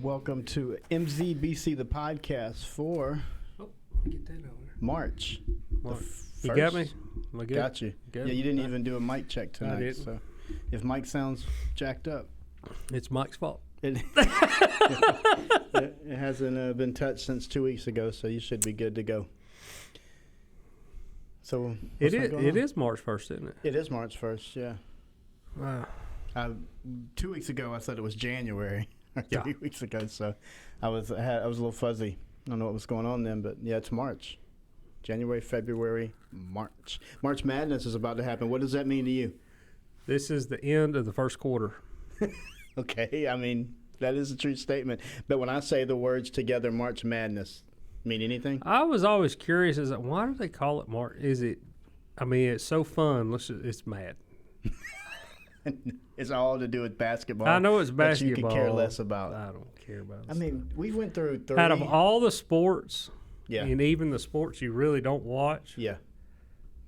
Welcome to MZBC, the podcast for Get that over. March. You got me? Am I good? Got you. Yeah, you didn't even do a mic check tonight. I didn't. So if Mike sounds jacked up, It's Mike's fault. it hasn't been touched since 2 weeks ago, so you should be good to go. So It is March 1st, isn't it? It is March 1st, yeah. Wow. 2 weeks ago, I said it was January. Or Yeah. 3 weeks ago, so I was a little fuzzy. I don't know what was going on then, but yeah, it's March. January, February, March. March Madness is about to happen. What does that mean to you? This is the end of the first quarter. Okay, I mean, that is a true statement. But when I say the words together, March Madness, mean anything? I was always curious, why do they call it March? It's so fun. It's mad. It's all to do with basketball. I know it's that you basketball. could care less about. I don't care about it. I mean, we went through 3. Out of all the sports, Yeah. and even the sports you really don't watch, Yeah,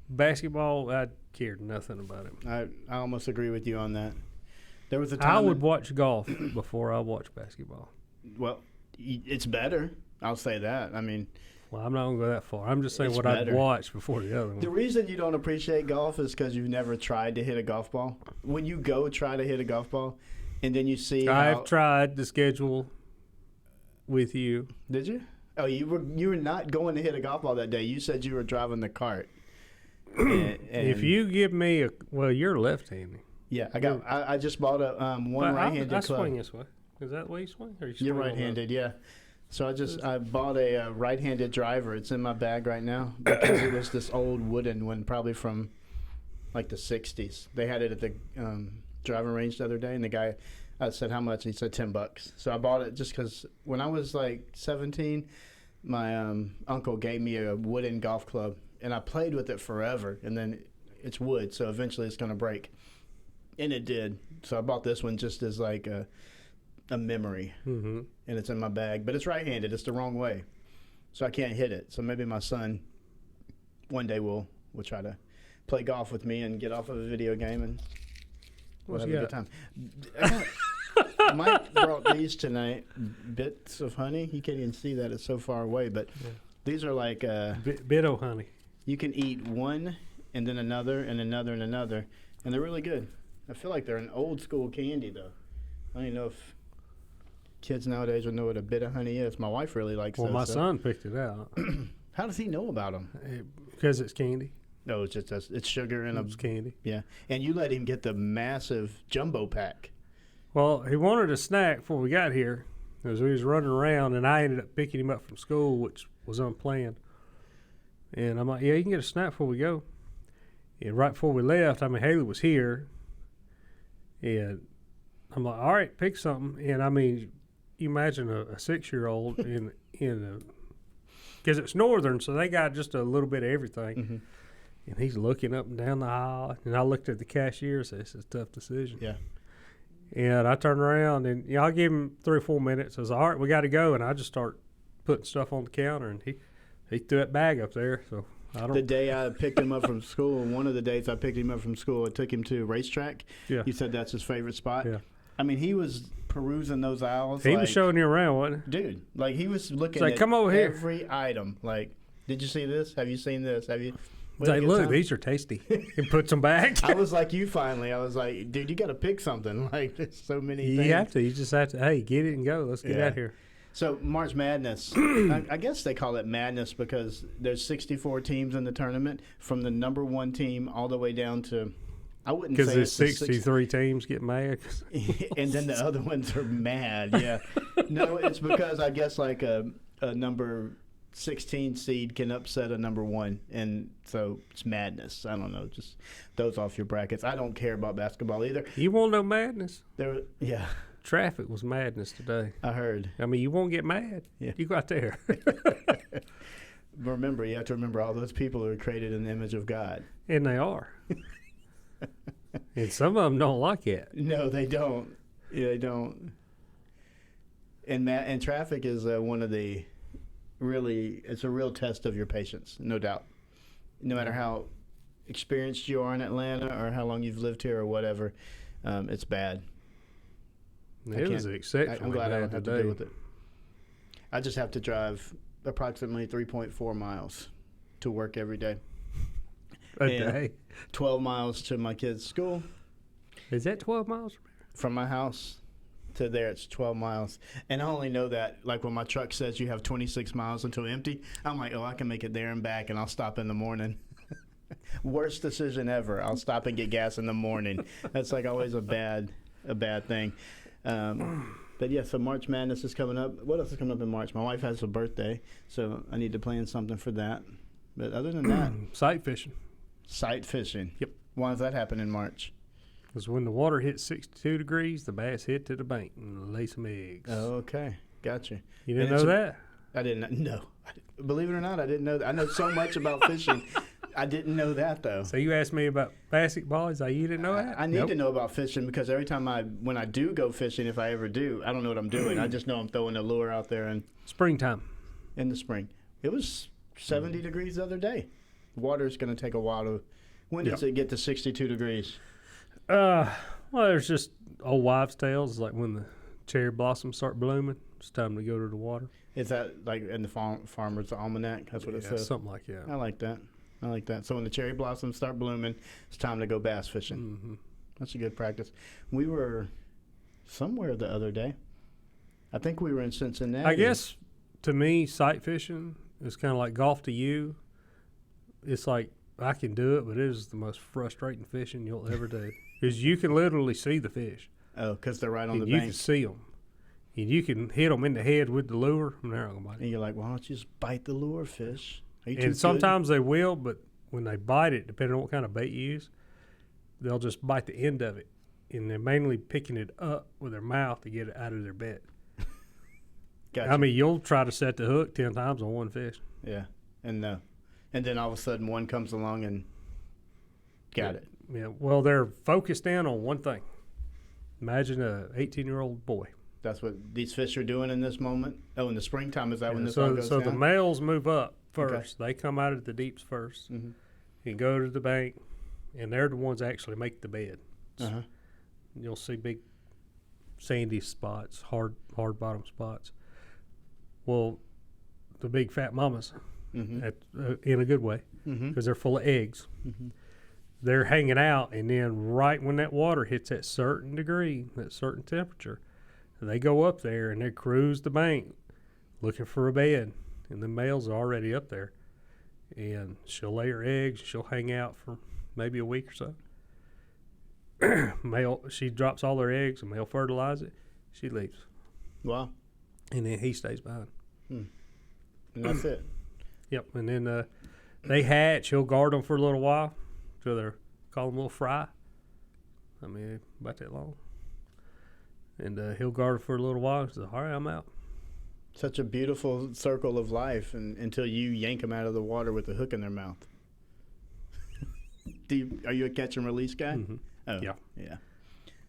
basketball, I cared nothing about it. I almost agree with you on that. There was a I time would watch golf before I watch basketball. well, it's better. I'll say that. I mean, Well, I'm not going to go that far. I'm just saying It's what better. I'd watch before the other one. the reason you don't appreciate golf is because you've never tried to hit a golf ball. When you go try to hit a golf ball, and then you see I've tried to schedule with you. Did you? Oh, you were not going to hit a golf ball that day. You said you were driving the cart. And If you give me you're left-handed. yeah, I just bought a one right-handed I club. swing this way. Is that the way you swing? Or you You're swing on right-handed, yeah. So I bought a right-handed driver. It's in my bag right now because it was this old wooden one, probably from like the 60s. They had it at the driving range the other day, and the guy said how much. He said $10. So I bought it just because when I was like 17, my uncle gave me a wooden golf club, and I played with it forever. And then it's wood, so eventually it's going to break, and it did. So I bought this one just as like a memory. Mm-hmm. And it's in my bag, but it's right-handed. It's the wrong way, so I can't hit it. So maybe my son one day will try to play golf with me and get off of a video game, and we'll have a good time. Mike brought these tonight, bits of honey. You can't even see that; it's so far away. But these are like Bit of honey. you can eat one and then another and another and another, and they're really good. I feel like they're an old school candy, though. I don't even know if kids nowadays would know what a bit of honey is. My wife really likes Well, those. my son picked it out How does he know about them? because it's candy. No, it's just it's sugar and It's candy. yeah. And you let him get the massive jumbo pack. Well, he wanted a snack before we got here as we was running around, and I ended up picking him up from school, which was unplanned. And I'm like, yeah, you can get a snack before we go. And right before we left, Haley was here, and I'm like, all right, pick something. And you imagine a 6-year-old in because it's northern, so they got just a little bit of everything. Mm-hmm. And he's looking up and down the aisle, and I looked at the cashier and said, this is a tough decision. Yeah. And I turned around, and I gave him 3 or 4 minutes. I was all right, we got to go. And I just start putting stuff on the counter, and he threw that bag up there. So I don't. The day I picked him up from school, one of the days I picked him up from school, I took him to a racetrack. Yeah. He said that's his favorite spot. Yeah. I mean, he was perusing those aisles. He was showing you around, wasn't he? Dude, like he was looking Like, at come over here. every item. Like, did you see this? Have you seen this? Have you? He's like, look, these are tasty. He puts them back. I was like you finally. I was like, dude, you got to pick something. Like, there's so many things. You have to. You just have to, hey, get it and go. Let's get out here. So March Madness, I guess they call it Madness because there's 64 teams in the tournament, from the number 1 team all the way down to, I wouldn't say Because there's it's the 63 teams get mad. and then the other ones are mad. Yeah, no, it's because I guess like a number 16 seed can upset a number 1, and so it's madness. I don't know, just those off your brackets. I don't care about basketball either. You want no madness? Yeah, Traffic was madness today. I heard. You won't get mad. Yeah. You go out there. Remember, you have to remember all those people who are created in the image of God. And they are. And some of them don't like it. No, they don't. Yeah, they don't. And traffic is one of the it's a real test of your patience, no doubt. No matter how experienced you are in Atlanta or how long you've lived here or whatever, it's bad. It was exceptionally I'm glad I bad don't have today. to deal with it. I just have to drive approximately 3.4 miles to work every day. A And day. 12 miles to my kids' school. Is that 12 miles? From my house to there, it's 12 miles. And I only know that, like, when my truck says you have 26 miles until empty, I'm like, oh, I can make it there and back, and I'll stop in the morning. Worst decision ever. I'll stop and get gas in the morning. That's, like, always a bad thing. But, yeah, so March Madness is coming up. What else is coming up in March? My wife has a birthday, so I need to plan something for that. But other than that, Sight fishing. sight fishing. Yep. Why does that happen in March? Because when the water hits 62 degrees, the bass hit to the bank and lay some eggs. Oh, okay. Gotcha. You didn't And know that? I didn't know. Believe it or not, I didn't know that. I know so much about fishing. I didn't know that, though. So you asked me about basketball. Is that you didn't know that? I need Nope. to know about fishing because every time when I do go fishing, if I ever do, I don't know what I'm doing. I just know I'm throwing a lure out there Springtime. in the spring. It was 70 degrees the other day. Water's going to take a while to. When does it get to 62 degrees? Well, there's just old wives' tales, like when the cherry blossoms start blooming, it's time to go to the water. Is that like in the Farmer's Almanac? That's what it says. Something like that. I like that. So when the cherry blossoms start blooming, it's time to go bass fishing. Mm-hmm. That's a good practice. We were somewhere the other day. I think we were in Cincinnati. I guess to me, sight fishing is kind of like golf to you. It's like I can do it, but it is the most frustrating fishing you'll ever do because you can literally see the fish. Oh, because they're right on And the you bank. can see them. And you can hit them in the head with the lure, and they're not going to bite And it. you're like, why don't you just bite the lure, fish? Are you too And good? sometimes they will, but when they bite it, depending on what kind of bait you use, they'll just bite the end of it. And they're mainly picking it up with their mouth to get it out of their bed. Gotcha. I mean, you'll try to set the hook 10 times on one fish. Yeah, and then all of a sudden one comes along and got it. Yeah, well, they're focused in on one thing. Imagine a 18-year-old boy. That's what these fish are doing in this moment. Oh, in the springtime, is that when this so all goes so down? the males move up first. Okay. They come out of the deeps first Mhm. and go to the bank, and they're the ones that actually make the bed. Uh-huh. You'll see big sandy spots, hard bottom spots. Well, the big fat mamas, in a good way, because they're full of eggs. Mhm. They're hanging out, and then right when that water hits that certain degree, that certain temperature, they go up there and they cruise the bank looking for a bed, and the males are already up there. And she'll lay her eggs. She'll hang out for maybe a week or so. She drops all her eggs, and male fertilize it. She leaves, Wow. and then he stays behind. And that's it. Yep, and then they hatch. He'll guard them for a little while, till they're call them little fry. I mean, about that long. And he'll guard for a little while. He says, "All right, I'm out." Such a beautiful circle of life until you yank them out of the water with a hook in their mouth. Are you a catch and release guy? Mm-hmm. Oh, Yeah.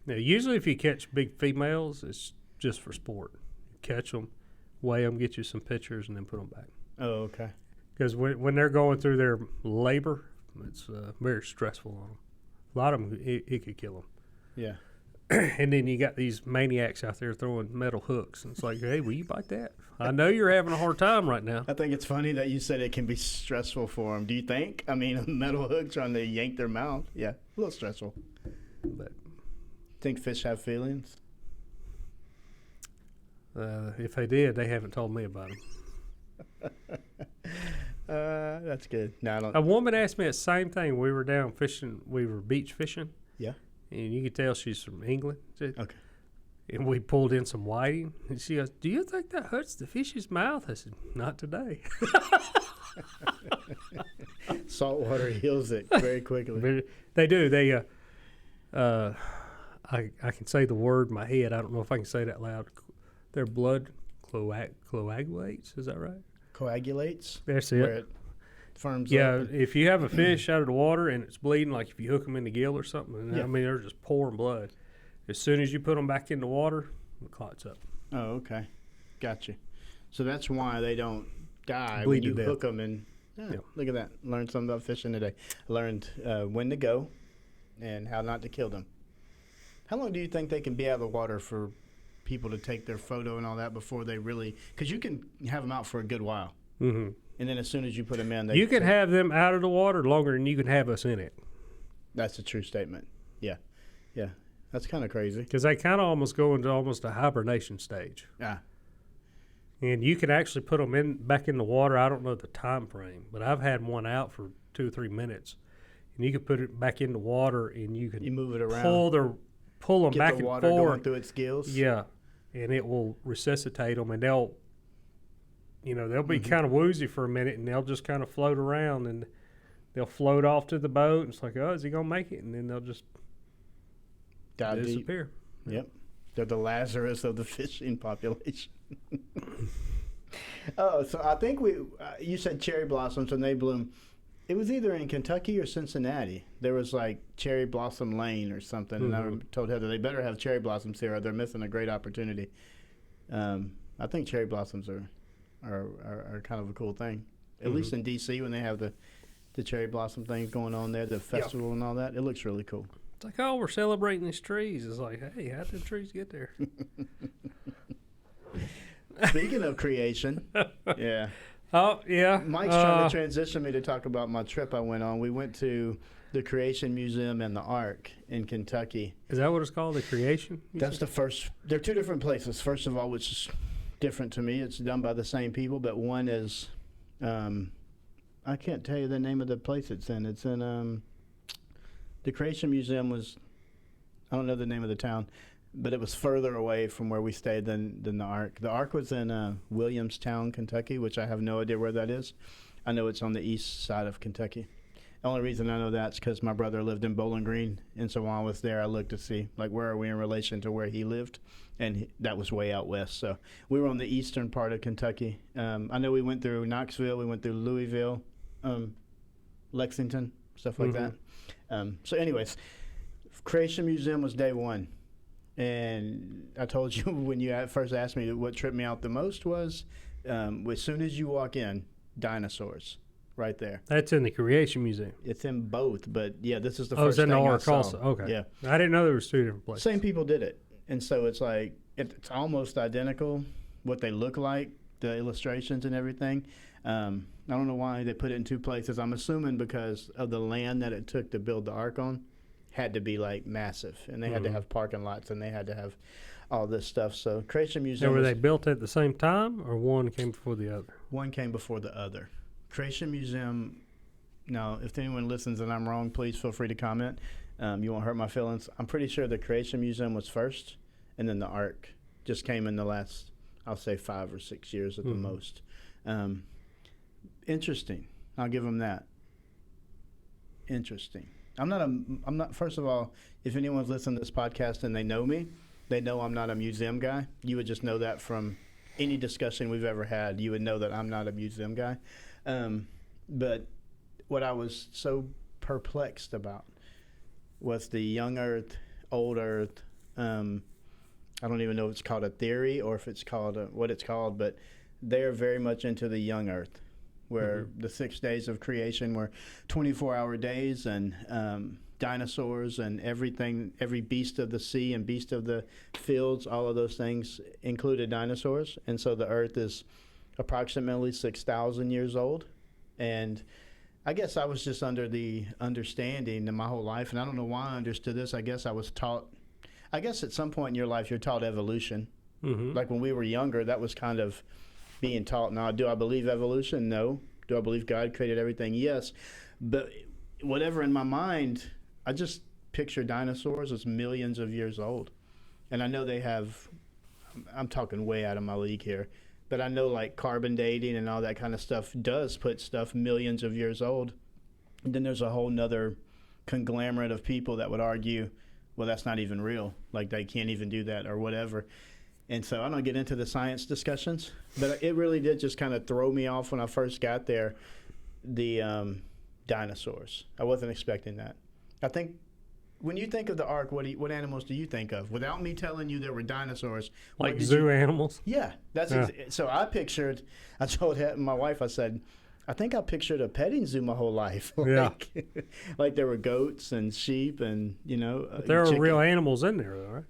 Now, usually if you catch big females, it's just for sport. You catch them, weigh them, get you some pictures, and then put them back. Oh, okay. Because when they're going through their labor, it's very stressful on them. A lot of them, it could kill them. Yeah. And then you got these maniacs out there throwing metal hooks. And it's like, hey, will you bite that? I know you're having a hard time right now. I think it's funny that you said it can be stressful for them. Do you think? I mean, a metal hook trying to yank their mouth. Yeah, a little stressful. But Think fish have feelings? if they did, they haven't told me about them. That's good. No, I don't. A woman asked me the same thing. We were down fishing. We were beach fishing. Yeah. And you could tell she's from England. Okay. And we pulled in some whiting. And she goes, "Do you think that hurts the fish's mouth?" I said, "Not today." Salt water heals it very quickly. But they do. They, I can say the word in my head. I don't know if I can say that loud. Their blood coagulates. Is that right? Coagulates? That's Where it. it firms Yeah, up? if you have a fish out of the water and it's bleeding, like if you hook them in the gill or something, and Yeah. I mean, they're just pouring blood. As soon as you put them back in the water, it clots up. Oh, okay. Gotcha. So that's why they don't die Bleed when you to death. hook them. And Yeah. look at that. Learned something about fishing today. Learned when to go and how not to kill them. How long do you think they can be out of the water for people to take their photo and all that before they really, because you can have them out for a good while, Mm-hmm. and then as soon as you put them in, You can have them out of the water longer than you can have us in it. That's a true statement. Yeah, that's kind of crazy. Because they kind of almost go into almost a hibernation stage. Yeah, And you can actually put them back in the water. I don't know the time frame, but I've had one out for 2 or 3 minutes. And you can put it back in the water, and you can move it around, pull them get back the and water forth. going through its gills. Yeah, and it will resuscitate them, and they'll be Mm-hmm. kind of woozy for a minute, and they'll just kind of float around, and they'll float off to the boat. And it's like, oh, is he gonna make it? And then they'll just Dive deep. disappear. Yep, they're the Lazarus of the fishing population. Oh, so I think you said cherry blossoms and they bloom. It was either in Kentucky or Cincinnati. There was like Cherry Blossom Lane or something, and I told Heather they better have cherry blossoms here, or they're missing a great opportunity. I think cherry blossoms are kind of a cool thing. At least in D.C. when they have the cherry blossom things going on there, the festival and all that, it looks really cool. It's like, oh, we're celebrating these trees. It's like, hey, how did the trees get there? Speaking of creation, yeah. Oh, yeah. Mike's trying to transition me to talk about my trip I went on. We went to the Creation Museum and the ARK in Kentucky. Is that what it's called, the Creation Museum? That's the first. They're two different places. First of all, which is different to me. It's done by the same people, but one is, I can't tell you the name of the place it's in. It's in, the Creation Museum was, I don't know the name of the town, but it was further away from where we stayed than the ARK. The ARK was in Williamstown, Kentucky, which I have no idea where that is. I know it's on the east side of Kentucky. The only reason I know that's because my brother lived in Bowling Green, and so while I was there, I looked to see, like, where are we in relation to where he lived, and that was way out west. So we were on the eastern part of Kentucky. I know we went through Knoxville, we went through Louisville, Lexington, stuff like that. So anyways, Creation Museum was day one. And I told you when you first asked me what tripped me out the most was, as soon as you walk in, dinosaurs right there. That's in the Creation Museum. It's in both, but yeah, this is the Oh, first it's in thing the I ARK saw. also. Okay. Yeah. I didn't know there was 2 different places. Same people did it. And so it's like, it's almost identical, what they look like, the illustrations and everything. I don't know why they put it in 2 places. I'm assuming because of the land that it took to build the ARK on. Had to be like massive, and they had to have parking lots, and they had to have all this stuff. So Creation Museum. Now, were they built at the same time, or one came before the other? One came before the other. Creation Museum. Now, if anyone listens and I'm wrong, please feel free to comment. You won't hurt my feelings. I'm pretty sure the Creation Museum was first, and then the ARK just came in the last, I'll say, 5 or 6 years at the most. Interesting. I'll give them that. Interesting. I'm not, first of all, if anyone's listening to this podcast and they know me, they know I'm not a museum guy. You would just know that from any discussion we've ever had. You would know that I'm not a museum guy. But what I was so perplexed about was the young Earth, old Earth. I don't even know if it's called a theory or if it's called what it's called, but they're very much into the young Earth, where the 6 days of creation were 24-hour days, and dinosaurs and everything, every beast of the sea and beast of the fields, all of those things included dinosaurs. And so the Earth is approximately 6,000 years old. And I guess I was just under the understanding in my whole life, and I don't know why I understood this. I guess I was taught, I guess at some point in your life you're taught evolution. Like when we were younger, that was kind of being taught. Now, do I believe evolution? No. Do I believe God created everything? Yes. But whatever in my mind, I just picture dinosaurs as millions of years old. And I know they have, I'm talking way out of my league here, but I know like carbon dating and all that kind of stuff does put stuff millions of years old. And then there's a whole nother conglomerate of people that would argue, well, that's not even real. Like they can't even do that or whatever. And so I don't get into the science discussions, but it really did just kind of throw me off when I first got there, the dinosaurs. I wasn't expecting that. I think when you think of the ARK, what animals do you think of? Without me telling you there were dinosaurs. Like zoo animals? Yeah. So I told my wife, I said, I think I pictured a petting zoo my whole life. Like there were goats and sheep and, But there are real animals in there, though, right?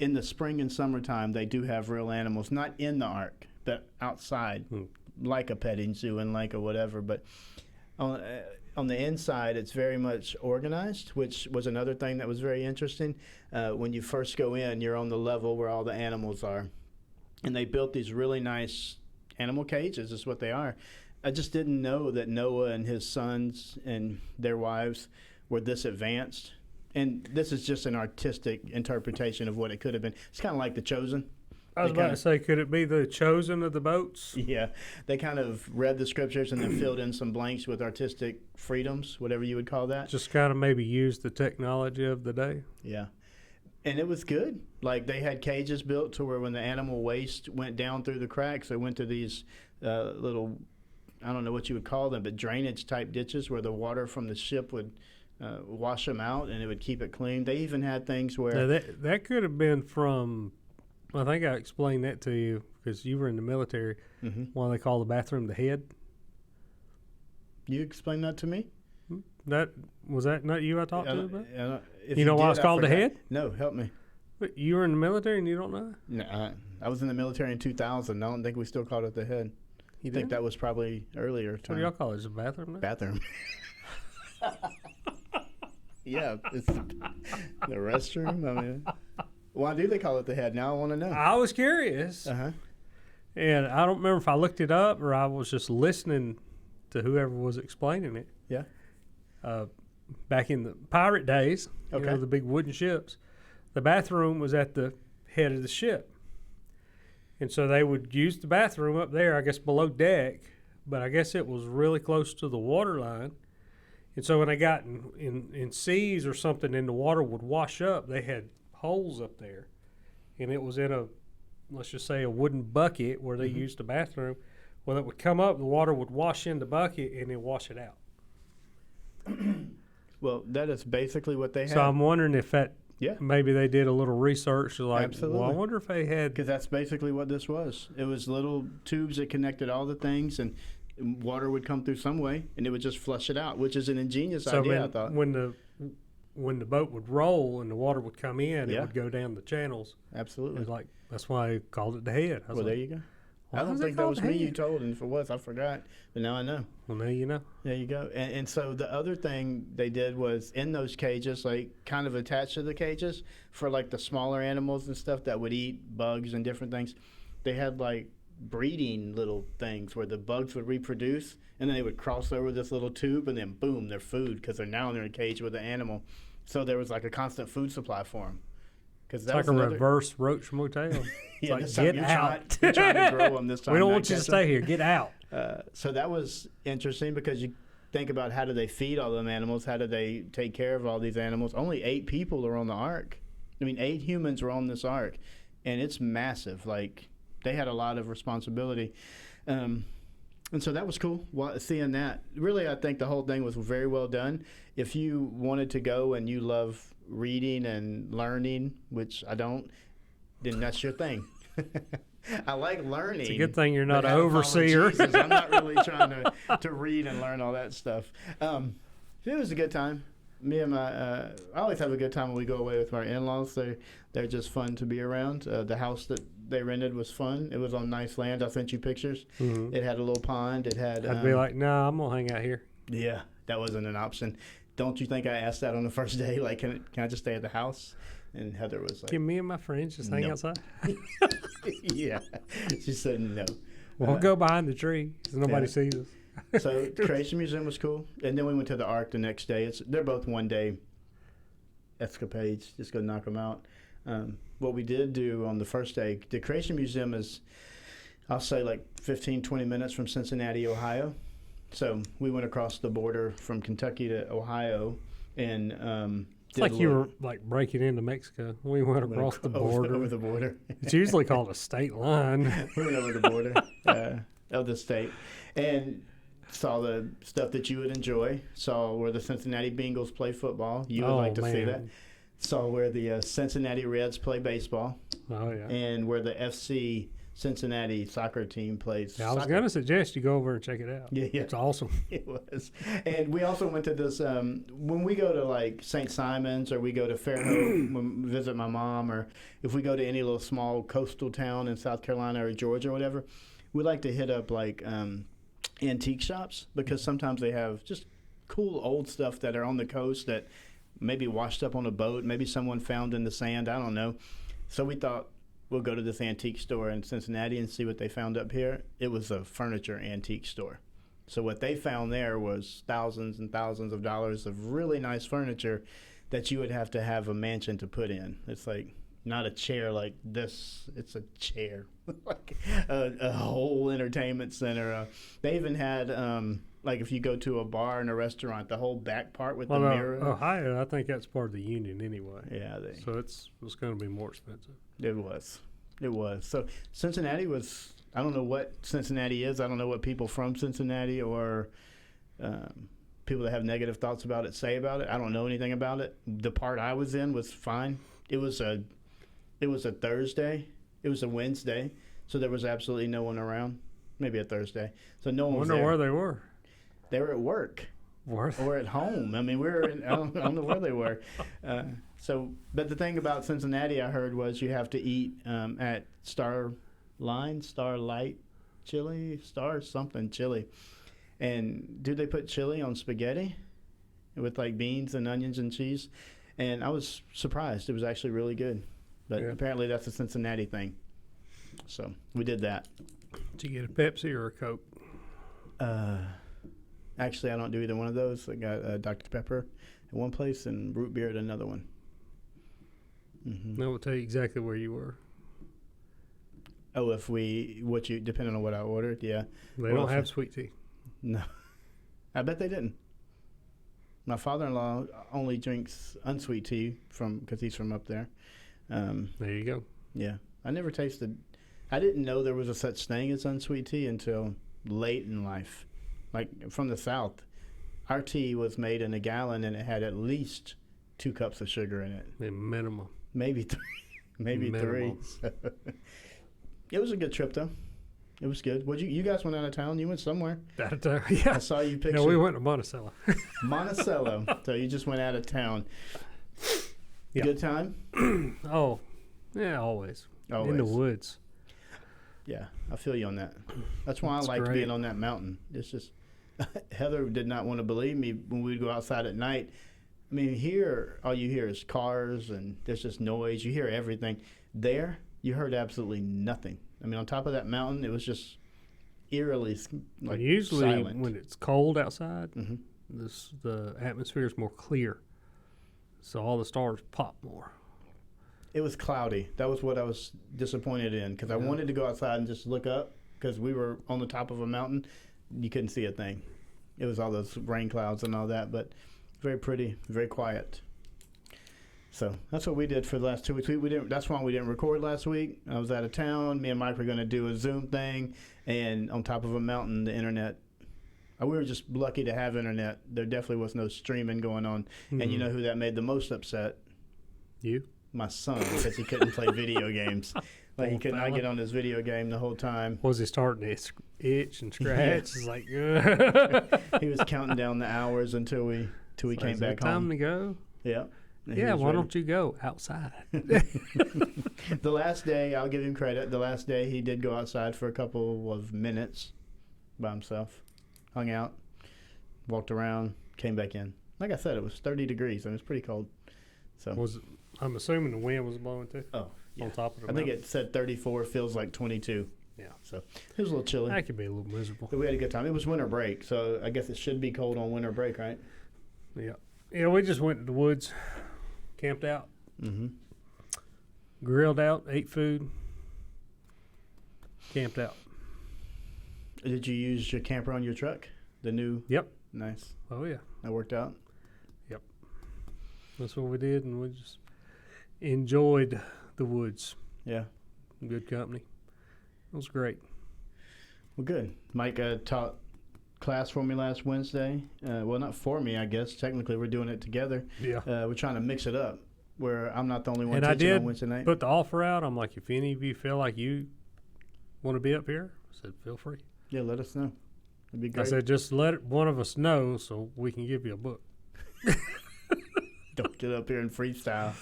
in the spring and summertime, they do have real animals, not in the ARK, but outside, like a petting zoo and like a whatever. But on the inside, it's very much organized, which was another thing that was very interesting. When you first go in, you're on the level where all the animals are. And they built these really nice animal cages, is what they are. I just didn't know that Noah and his sons and their wives were this advanced. And this is just an artistic interpretation of what it could have been. It's kind of like The Chosen. I was about to say, could it be the chosen of the boats? Yeah. They kind of read the scriptures and then filled in some blanks with artistic freedoms, whatever you would call that. Just kind of maybe use the technology of the day. Yeah. And it was good. Like, they had cages built to where when the animal waste went down through the cracks, they went to these little, I don't know what you would call them, but drainage-type ditches where the water from the ship would wash them out, and it would keep it clean. They even had things where... Now that could have been from... I think I explained that to you because you were in the military. Why they call the bathroom the head. You explained that to me? Was that not you I talked to about? You know why it's called the head? No, help me. But you were in the military and you don't know? No, I was in the military in 2000. I don't think we still called it the head. You think that was probably earlier time. What do y'all call it? Is it a bathroom now? Bathroom. Yeah, it's the restroom. I mean, why do they call it the head? Now I want to know. I was curious. And I don't remember if I looked it up or I was just listening to whoever was explaining it. Yeah. Back in the pirate days, okay. You know, the big wooden ships, the bathroom was at the head of the ship. And so they would use the bathroom up there, I guess below deck, but I guess it was really close to the water line. And so when they got in seas or something and the water would wash up, they had holes up there. And it was in a, let's just say, a wooden bucket where they used the bathroom. Well, it would come up, the water would wash in the bucket and then wash it out. Well, that is basically what they had. So I'm wondering if that, maybe they did a little research. Like, absolutely. Well, I wonder if they had. Because that's basically what this was. It was little tubes that connected all the things, and water would come through some way, and it would just flush it out, which is an ingenious idea, I thought. When the boat would roll and the water would come in, it would go down the channels. Absolutely. It was like, that's why they called it the head. Well, there you go. I don't think that was me you told, and if it was, I forgot. But now I know. Well, now you know. There you go. And so the other thing they did was in those cages, like kind of attached to the cages for like the smaller animals and stuff that would eat bugs and different things, they had like breeding little things where the bugs would reproduce, and then they would cross over this little tube, and then boom, they're food because they're now in a cage with the animal. So there was like a constant food supply for them. It's like a reverse roach motel. Yeah, like, get out. You're trying to grow them this time. We don't want you to stay here. Get out. So that was interesting because you think about how do they feed all them animals? How do they take care of all these animals? Only 8 people are on the ARK. I mean, 8 humans were on this ARK, and it's massive. Like, they had a lot of responsibility. And so that was cool, seeing that. Really, I think the whole thing was very well done. If you wanted to go and you love reading and learning, which I don't, then that's your thing. I like learning. It's a good thing you're not an overseer. Jesus, I'm not really trying to read and learn all that stuff. It was a good time. Me and I always have a good time when we go away with my in-laws. They're just fun to be around. The house that they rented was fun. It was on nice land. I sent you pictures. It had a little pond. It had. I'd be like, no, I'm gonna hang out here. Yeah, that wasn't an option. Don't you think I asked that on the first day? Like, can I just stay at the house? And Heather was like, can me and my friends just hang outside? Yeah, she said no. We'll go behind the tree so nobody sees us. So the Creation Museum was cool, and then we went to the ARK the next day. They're both one-day escapades. Just go knock them out. What we did do on the first day, the Creation Museum is, I'll say, like 15, 20 minutes from Cincinnati, Ohio. So we went across the border from Kentucky to Ohio, and it's like you were like breaking into Mexico. We went across the border. Over the border. It's usually called a state line. We went over the border of the state, and saw the stuff that you would enjoy. Saw where the Cincinnati Bengals play football. You would like to see that. Saw where the Cincinnati Reds play baseball. Oh, yeah. And where the FC Cincinnati soccer team plays. Yeah, I was soccer. going to suggest you go over and check it out. Yeah, It's awesome. It was. And we also went to this, when we go to like St. Simon's or we go to Fairhope, when we visit my mom, or if we go to any little small coastal town in South Carolina or Georgia or whatever, we like to hit up like antique shops because sometimes they have just cool old stuff that are on the coast that maybe washed up on a boat, maybe someone found in the sand, I don't know. So we thought, we'll go to this antique store in Cincinnati and see what they found up here. It was a furniture antique store. So what they found there was thousands and thousands of dollars of really nice furniture that you would have to have a mansion to put in. It's like not a chair like this. It's a chair. Like a whole entertainment center. They even had, like if you go to a bar and a restaurant, the whole back part with the mirror. Ohio, I think that's part of the union anyway. Yeah. So it's going to be more expensive. It was. So Cincinnati was, I don't know what Cincinnati is. I don't know what people from Cincinnati or people that have negative thoughts about it say about it. I don't know anything about it. The part I was in was fine. It was a Thursday. It was a Wednesday. So there was absolutely no one around. Maybe a Thursday. So no one was there. I wonder where they were. They were at work. Or at home. I mean, we were I don't know where they were. But the thing about Cincinnati, I heard, was you have to eat at Starlight Chili, Chili. And do they put chili on spaghetti with like beans and onions and cheese? And I was surprised. It was actually really good. But apparently that's a Cincinnati thing. So we did that. Did you get a Pepsi or a Coke? Actually, I don't do either one of those. I got Dr. Pepper at one place and root beer at another one. Mm-hmm. I will tell you exactly where you were. Oh, depending on what I ordered, yeah. They don't have sweet tea. No. I bet they didn't. My father-in-law only drinks unsweet tea because he's from up there. There you go. Yeah. I didn't know there was a such thing as unsweet tea until late in life. Like from the South, our tea was made in a gallon and it had at least 2 cups of sugar in it. Minimum. Maybe 3. Maybe Minimum. 3. It was a good trip though. It was good. You guys went out of town? You went somewhere? Out of town, yeah. I saw you picture. No, we went to Monticello. Monticello. So you just went out of town. Yeah. Good time? Oh, yeah, always. Always. In the woods. Yeah, I feel you on that. That's why I liked great. being on that mountain. It's just Heather did not want to believe me when we'd go outside at night. I mean, here, all you hear is cars and there's just noise. You hear everything. There, you heard absolutely nothing. I mean, on top of that mountain, it was just eerily usually silent. When it's cold outside, Mm-hmm. the atmosphere is more clear, so all the stars pop more. It was cloudy. That was what I was disappointed in because I wanted to go outside and just look up because we were on the top of a mountain. You couldn't see a thing. It was all those rain clouds and all that, but very pretty, very quiet. So that's what we did for the last 2 weeks. That's why we didn't record last week. I was out of town. Me and Mike were going to do a Zoom thing, and on top of a mountain, the internet. We were just lucky to have internet. There definitely was no streaming going on. Mm-hmm. And you know who that made the most upset? You? My son, because he couldn't play video games. Like he could not get on his video game the whole time. Was he starting to itch and scratch? Yeah. It's like, he was counting down the hours until we came back home. Time to go? Yeah. Yeah, why don't you go outside? The last day, I'll give him credit. The last day, he did go outside for a couple of minutes by himself. Hung out, walked around, came back in. Like I said, it was 30 degrees. And it was pretty cold. So I'm assuming the wind was blowing too? Oh, yeah. On top of the mountain. I think it said 34, feels like 22. Yeah. So it was a little chilly. That could be a little miserable. But we had a good time. It was winter break, so I guess it should be cold on winter break, right? Yeah. Yeah, we just went to the woods, camped out, grilled out, ate food, camped out. Did you use your camper on your truck? The new? Yep. Nice. Oh, yeah. That worked out? Yep. That's what we did, and we just enjoyed the woods. Yeah. Good company. It was great. Well, good. Mike taught class for me last Wednesday. Well, not for me, I guess. Technically, we're doing it together. Yeah. We're trying to mix it up where I'm not the only one and teaching I did on Wednesday night. put the offer out. I'm like, if any of you feel like you want to be up here? I said, feel free. Yeah, let us know. It'd be great. I said, just let one of us know so we can give you a book. Don't get up here and freestyle.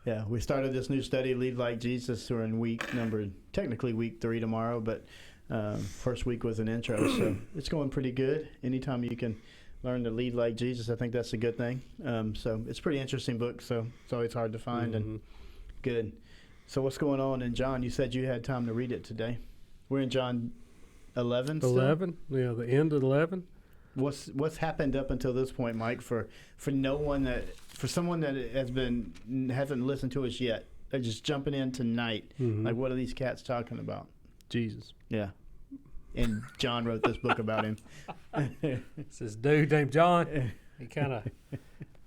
Yeah, we started this new study, Lead Like Jesus. We're in technically week 3 tomorrow, but first week was an intro, so it's going pretty good. Anytime you can learn to lead like Jesus, I think that's a good thing. So it's a pretty interesting book, so it's always hard to find and good. So what's going on in John? You said you had time to read it today. We're in John 11 still? 11, yeah, the end of 11. What's happened up until this point, Mike, for someone that hasn't listened to us yet? They're just jumping in tonight. Like, what are these cats talking about? Jesus. Yeah. And John wrote this book about him. It's this dude named John. He kind of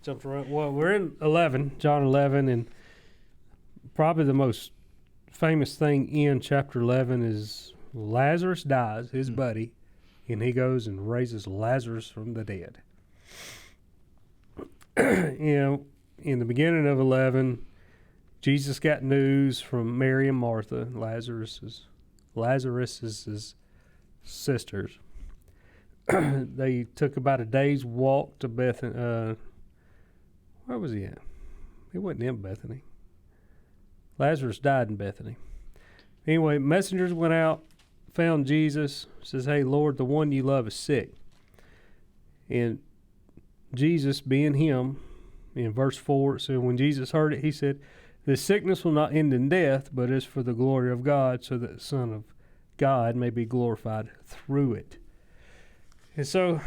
jumped around. Well, we're in 11, John 11, and probably the most famous thing in chapter 11 is Lazarus dies, his buddy, and he goes and raises Lazarus from the dead. In the beginning of 11, Jesus got news from Mary and Martha, Lazarus's sisters. They took about a day's walk to Bethany. Where was he at? He wasn't in Bethany. Lazarus died in Bethany. Anyway, messengers went out, found Jesus, says, hey, Lord, the one you love is sick. And Jesus, being him, in verse 4, it said, when Jesus heard it, he said, this sickness will not end in death, but is for the glory of God, so that the Son of God may be glorified through it. And so,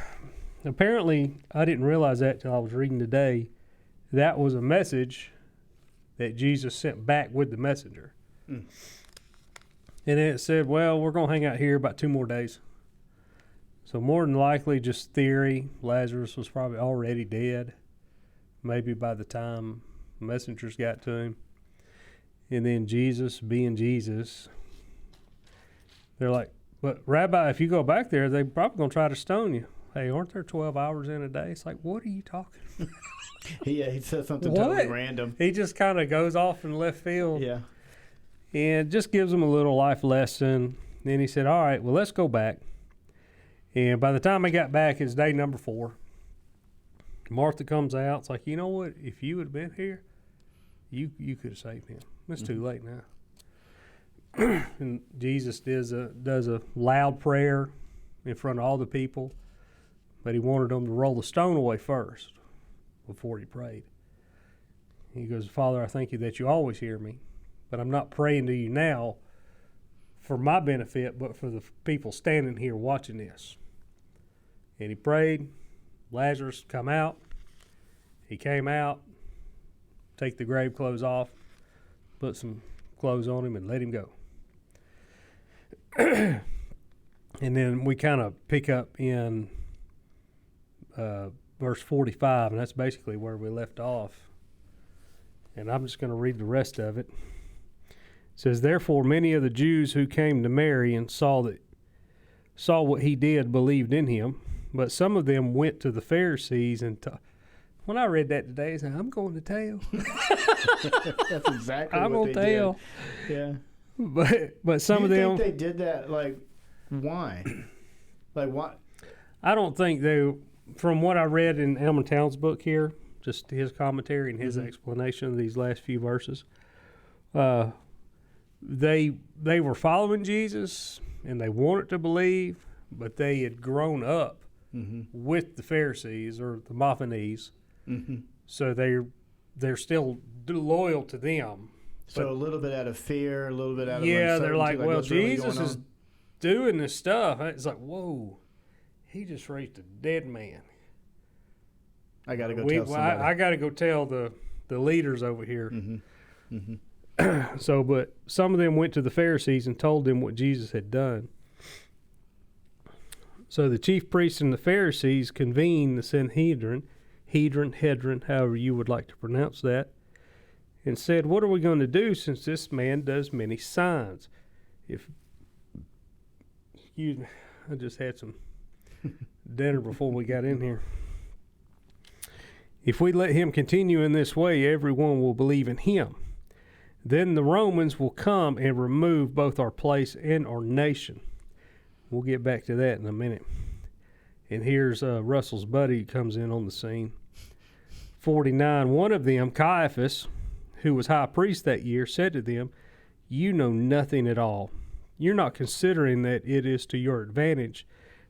apparently, I didn't realize that till I was reading today. That was a message that Jesus sent back with the messenger. And then it said, well, we're going to hang out here about 2 more days. So more than likely, just theory, Lazarus was probably already dead, maybe by the time messengers got to him. And then Jesus, being Jesus, they're like, but Rabbi, if you go back there, they're probably going to try to stone you. Hey, aren't there 12 hours in a day? It's like, what are you talking about? Yeah, he said something totally random. He just kind of goes off in left field. Yeah. And just gives them a little life lesson. Then he said, all right, well, let's go back. And by the time I got back, it's day number 4. Martha comes out. It's like, you know what? If you would have been here, you could have saved him. It's too late now. And Jesus does a loud prayer in front of all the people, but he wanted them to roll the stone away first before he prayed. He goes, Father, I thank you that you always hear me, but I'm not praying to you now for my benefit, but for the people standing here watching this. And he prayed. Lazarus come out. He came out, take the grave clothes off, put some clothes on him, and let him go. And then we kind of pick up in verse 45, and that's basically where we left off. And I'm just going to read the rest of it. It says, therefore many of the Jews who came to Mary and saw what he did believed in him, but some of them went to the Pharisees and when I read that today, I said, I'm going to tell. That's exactly I'm what gonna they tell. did. Yeah. But some of them, think they did that, like, why? Like, what? I don't think they, from what I read in Elmer Towns' book here, just his commentary and his explanation of these last few verses, they were following Jesus and they wanted to believe, but they had grown up with the Pharisees or the Mophanes, so they're still loyal to them. So a little bit out of fear, a little bit out of they're like, well, Jesus really is doing this stuff. It's like, whoa, he just raised a dead man. I got to go tell somebody. I got to go tell the leaders over here. So, but some of them went to the Pharisees and told them what Jesus had done. So the chief priests and the Pharisees convened the Sanhedrin, Hedron, however you would like to pronounce that, and said, what are we going to do since this man does many signs? Excuse me, I just had some dinner before we got in here. If we let him continue in this way, everyone will believe in him. Then the Romans will come and remove both our place and our nation. We'll get back to that in a minute. And here's Russell's buddy comes in on the scene. 49, one of them, Caiaphas, who was high priest that year, said to them, "You know nothing at all. You're not considering that it is to your advantage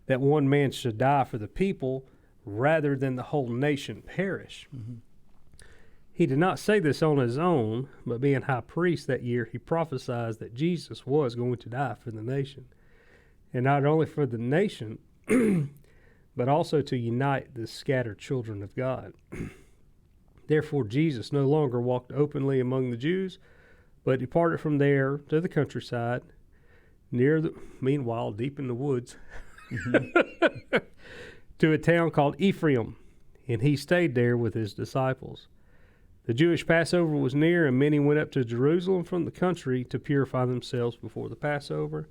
that one man should die for the people rather than the whole nation perish." Mm-hmm. He did not say this on his own, but being high priest that year, he prophesied that Jesus was going to die for the nation. And not only for the nation, but also to unite the scattered children of God. Therefore, Jesus no longer walked openly among the Jews, but departed from there to the countryside, meanwhile, deep in the woods, to a town called Ephraim, and he stayed there with his disciples. The Jewish Passover was near, and many went up to Jerusalem from the country to purify themselves before the Passover.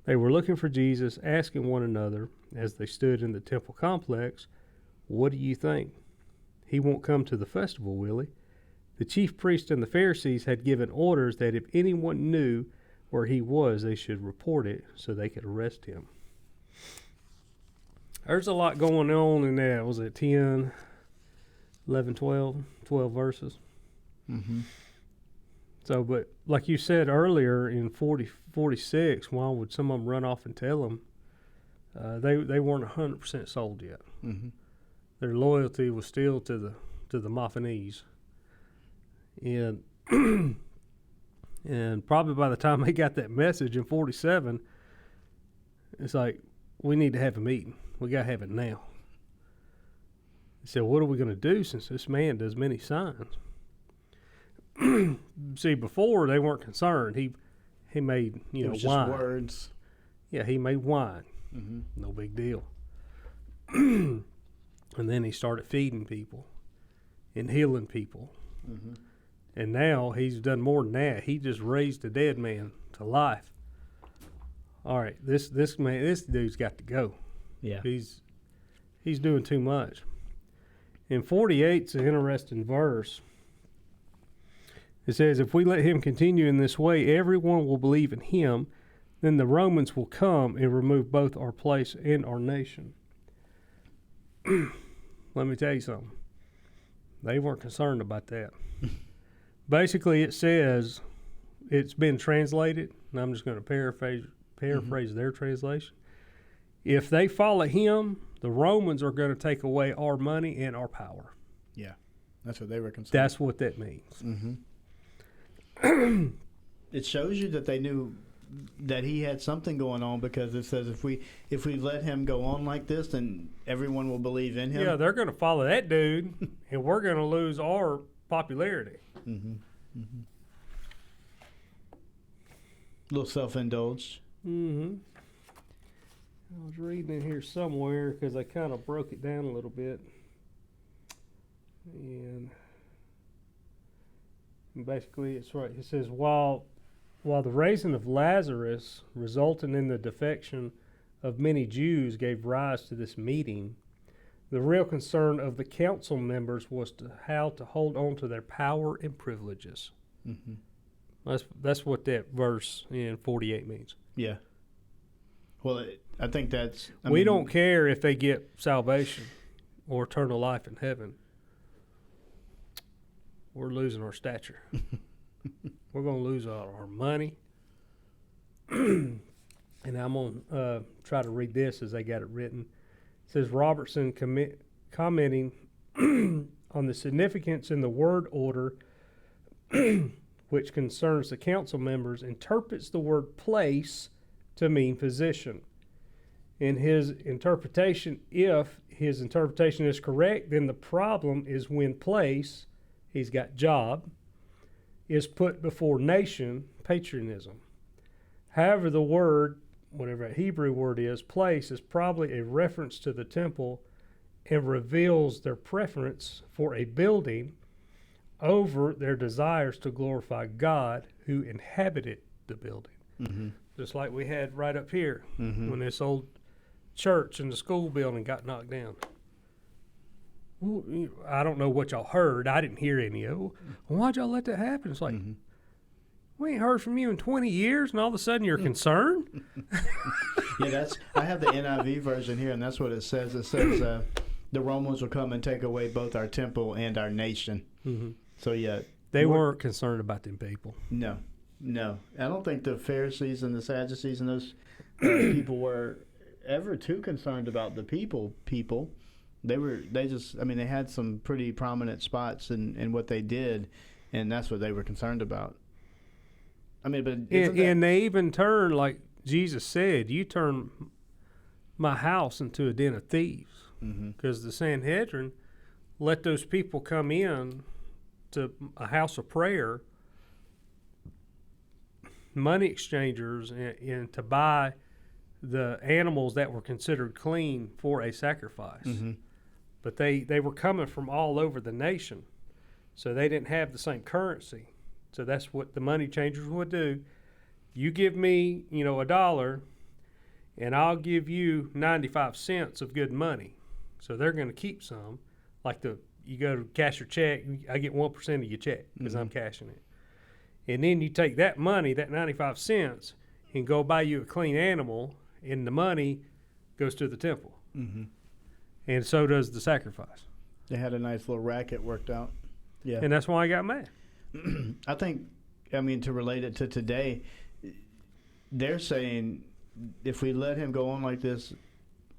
They were looking for Jesus, asking one another, as they stood in the temple complex, "What do you think? He won't come to the festival, will he?" The chief priests and the Pharisees had given orders that if anyone knew where he was, they should report it so they could arrest him. There's a lot going on in that. Was it 10, 11, 12 verses? Mm-hmm. So, but like you said earlier in 46, why would some of them run off and tell them? They weren't 100% sold yet. Mm-hmm. Their loyalty was still to the Mophanese. And and probably by the time they got that message in 47, it's like, we need to have a meeting. We got to have it now. He said, what are we going to do since this man does many signs? See, before they weren't concerned. He made, it was wine. Just words. Yeah, he made wine. Mm-hmm. No big deal. And then he started feeding people and healing people. Mm-hmm. And now he's done more than that. He just raised a dead man to life. All right, this dude's got to go. Yeah. He's doing too much. In 48's an interesting verse. It says, if we let him continue in this way, everyone will believe in him. Then the Romans will come and remove both our place and our nation. Let me tell you something. They weren't concerned about that. Basically, it says, it's been translated, and I'm just going to paraphrase their translation. If they follow him, the Romans are going to take away our money and our power. Yeah, that's what they were concerned. That's what that means. Mm-hmm. It shows you that they knew that he had something going on, because it says if we let him go on like this, then everyone will believe in him. Yeah, they're going to follow that dude, and we're going to lose our popularity. Mm-hmm. Mm-hmm. A little self-indulged. Mm-hmm. I was reading in here somewhere because I kind of broke it down a little bit. And basically it's right. It says, while the raising of Lazarus resulting in the defection of many Jews gave rise to this meeting, the real concern of the council members was how to hold on to their power and privileges. Mm-hmm. That's what that verse in 48 means. Yeah. Well, I think that's... We don't care if they get salvation or eternal life in heaven. We're losing our stature. We're going to lose our money. And I'm going to try to read this as they got it written. It says, Robertson commenting on the significance in the word order which concerns the council members, interprets the word place to mean position. In his interpretation, if his interpretation is correct, then the problem is when place, he's got job, is put before nation, patriotism. However, the word, whatever that Hebrew word is, place, is probably a reference to the temple and reveals their preference for a building over their desires to glorify God who inhabited the building. Mm-hmm. Just like we had right up here when this old church and the school building got knocked down. I don't know what y'all heard. I didn't hear any of it. Well, why'd y'all let that happen? It's like, We ain't heard from you in 20 years, and all of a sudden you're concerned? Yeah, I have the NIV version here, and that's what it says. It says the Romans will come and take away both our temple and our nation. Mm-hmm. So, yeah. They weren't concerned about them people. No. I don't think the Pharisees and the Sadducees and those people were ever too concerned about the people. They had some pretty prominent spots in what they did, and that's what they were concerned about. I mean, but and they even turn, like Jesus said, you turn my house into a den of thieves, because the Sanhedrin let those people come in to a house of prayer, money exchangers, and to buy the animals that were considered clean for a sacrifice. Mm-hmm. But they were coming from all over the nation, so they didn't have the same currency. So that's what the money changers would do. You give me, $1, and I'll give you 95 cents of good money. So they're going to keep some. Like you go to cash your check, I get 1% of your check because I'm cashing it. And then you take that money, that 95 cents, and go buy you a clean animal, and the money goes to the temple. Mm-hmm. And so does the sacrifice. They had a nice little racket worked out. Yeah. And that's why I got mad. I think, to relate it to today, they're saying if we let him go on like this,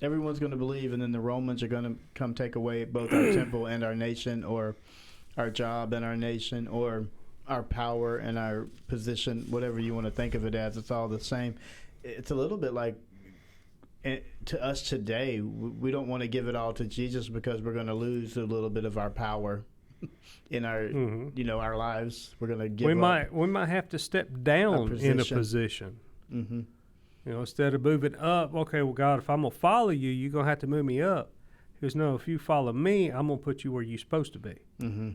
everyone's going to believe, and then the Romans are going to come take away both our temple and our nation, or our job and our nation, or our power and our position, whatever you want to think of it as. It's all the same. It's a little bit like, to us today, we don't want to give it all to Jesus because we're going to lose a little bit of our power in our our lives. We're going to give we might have to step down in a position. Mm-hmm. Instead of moving up, okay, well, God, if I'm going to follow you, you're going to have to move me up. He goes, no, if you follow me, I'm going to put you where you're supposed to be. Mm-hmm.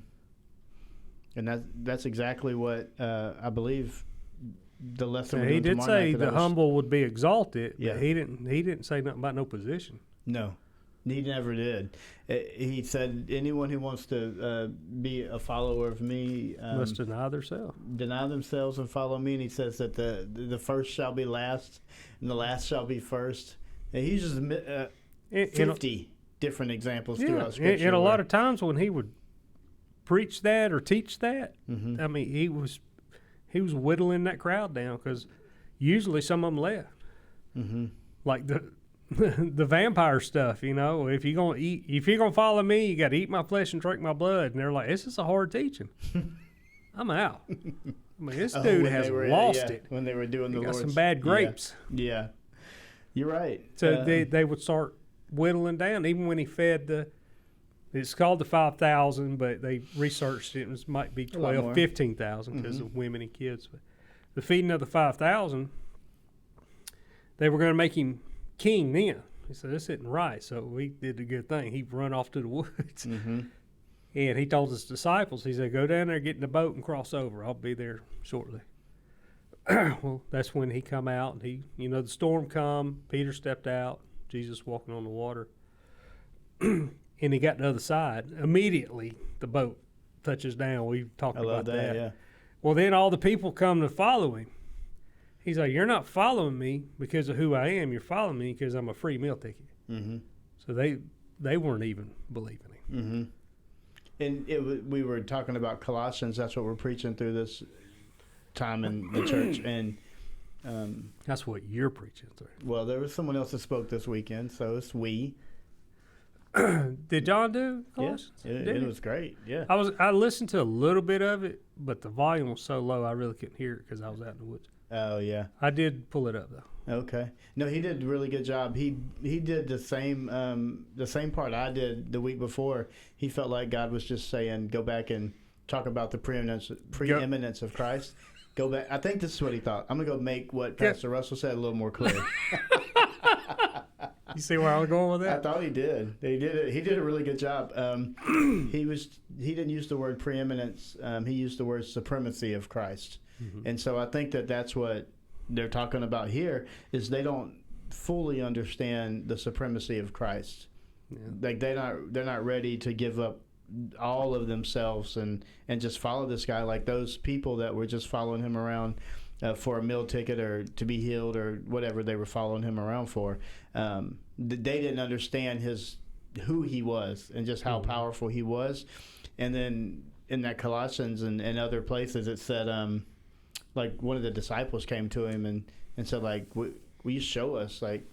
And that's exactly what I believe the lesson he did say the humble would be exalted, but he didn't say nothing about no position. No, he never did. He said anyone who wants to be a follower of me must deny themselves and follow me. And he says that the first shall be last and the last shall be first. And he uses 50 different examples throughout Scripture. And a lot of times when he would preach that or teach that, he was whittling that crowd down, because usually some of them left. Mm-hmm. Like the vampire stuff, if you're gonna follow me, you got to eat my flesh and drink my blood. And they're like, this is a hard teaching. I'm out. This dude has lost it when they were doing the Lord's. Got some bad grapes. Yeah. You're right. So they would start whittling down, even when he fed it's called the 5,000, but they researched it, and it might be 12, 15,000 because of women and kids. But the feeding of the 5,000, they were going to make him king then. He said, this isn't right. So we did a good thing. He run off to the woods. Mm-hmm. And he told his disciples, he said, go down there, get in the boat, and cross over. I'll be there shortly. Well, that's when he come out, and the storm come. Peter stepped out. Jesus walking on the water. And he got to the other side. Immediately, the boat touches down. We've talked about that. Yeah. Well, then all the people come to follow him. He's like, you're not following me because of who I am. You're following me because I'm a free meal ticket. Mm-hmm. So they weren't even believing him. Mm-hmm. And we were talking about Colossians. That's what we're preaching through this time in the church. And that's what you're preaching through. Well, there was someone else that spoke this weekend, so it's we. Did John do Colossians? Yeah, it was great. Yeah, I listened to a little bit of it, but the volume was so low I really couldn't hear it because I was out in the woods. Oh yeah, I did pull it up though. Okay, no, he did a really good job. He did the same part I did the week before. He felt like God was just saying, go back and talk about the preeminence of Christ. Go back. I think this is what he thought. I'm gonna go make what Pastor Russell said a little more clear. You see where I was going with that? I thought he did. He did a really good job. He didn't use the word preeminence. He used the word supremacy of Christ. Mm-hmm. And so I think that's what they're talking about here, is they don't fully understand the supremacy of Christ. Yeah. Like they're not ready to give up all of themselves and just follow this guy, like those people that were just following him around for a meal ticket or to be healed or whatever they were following him around for. They didn't understand who he was and just how powerful he was. And then in that Colossians and other places, it said, like one of the disciples came to him and said, like, will you show us, like,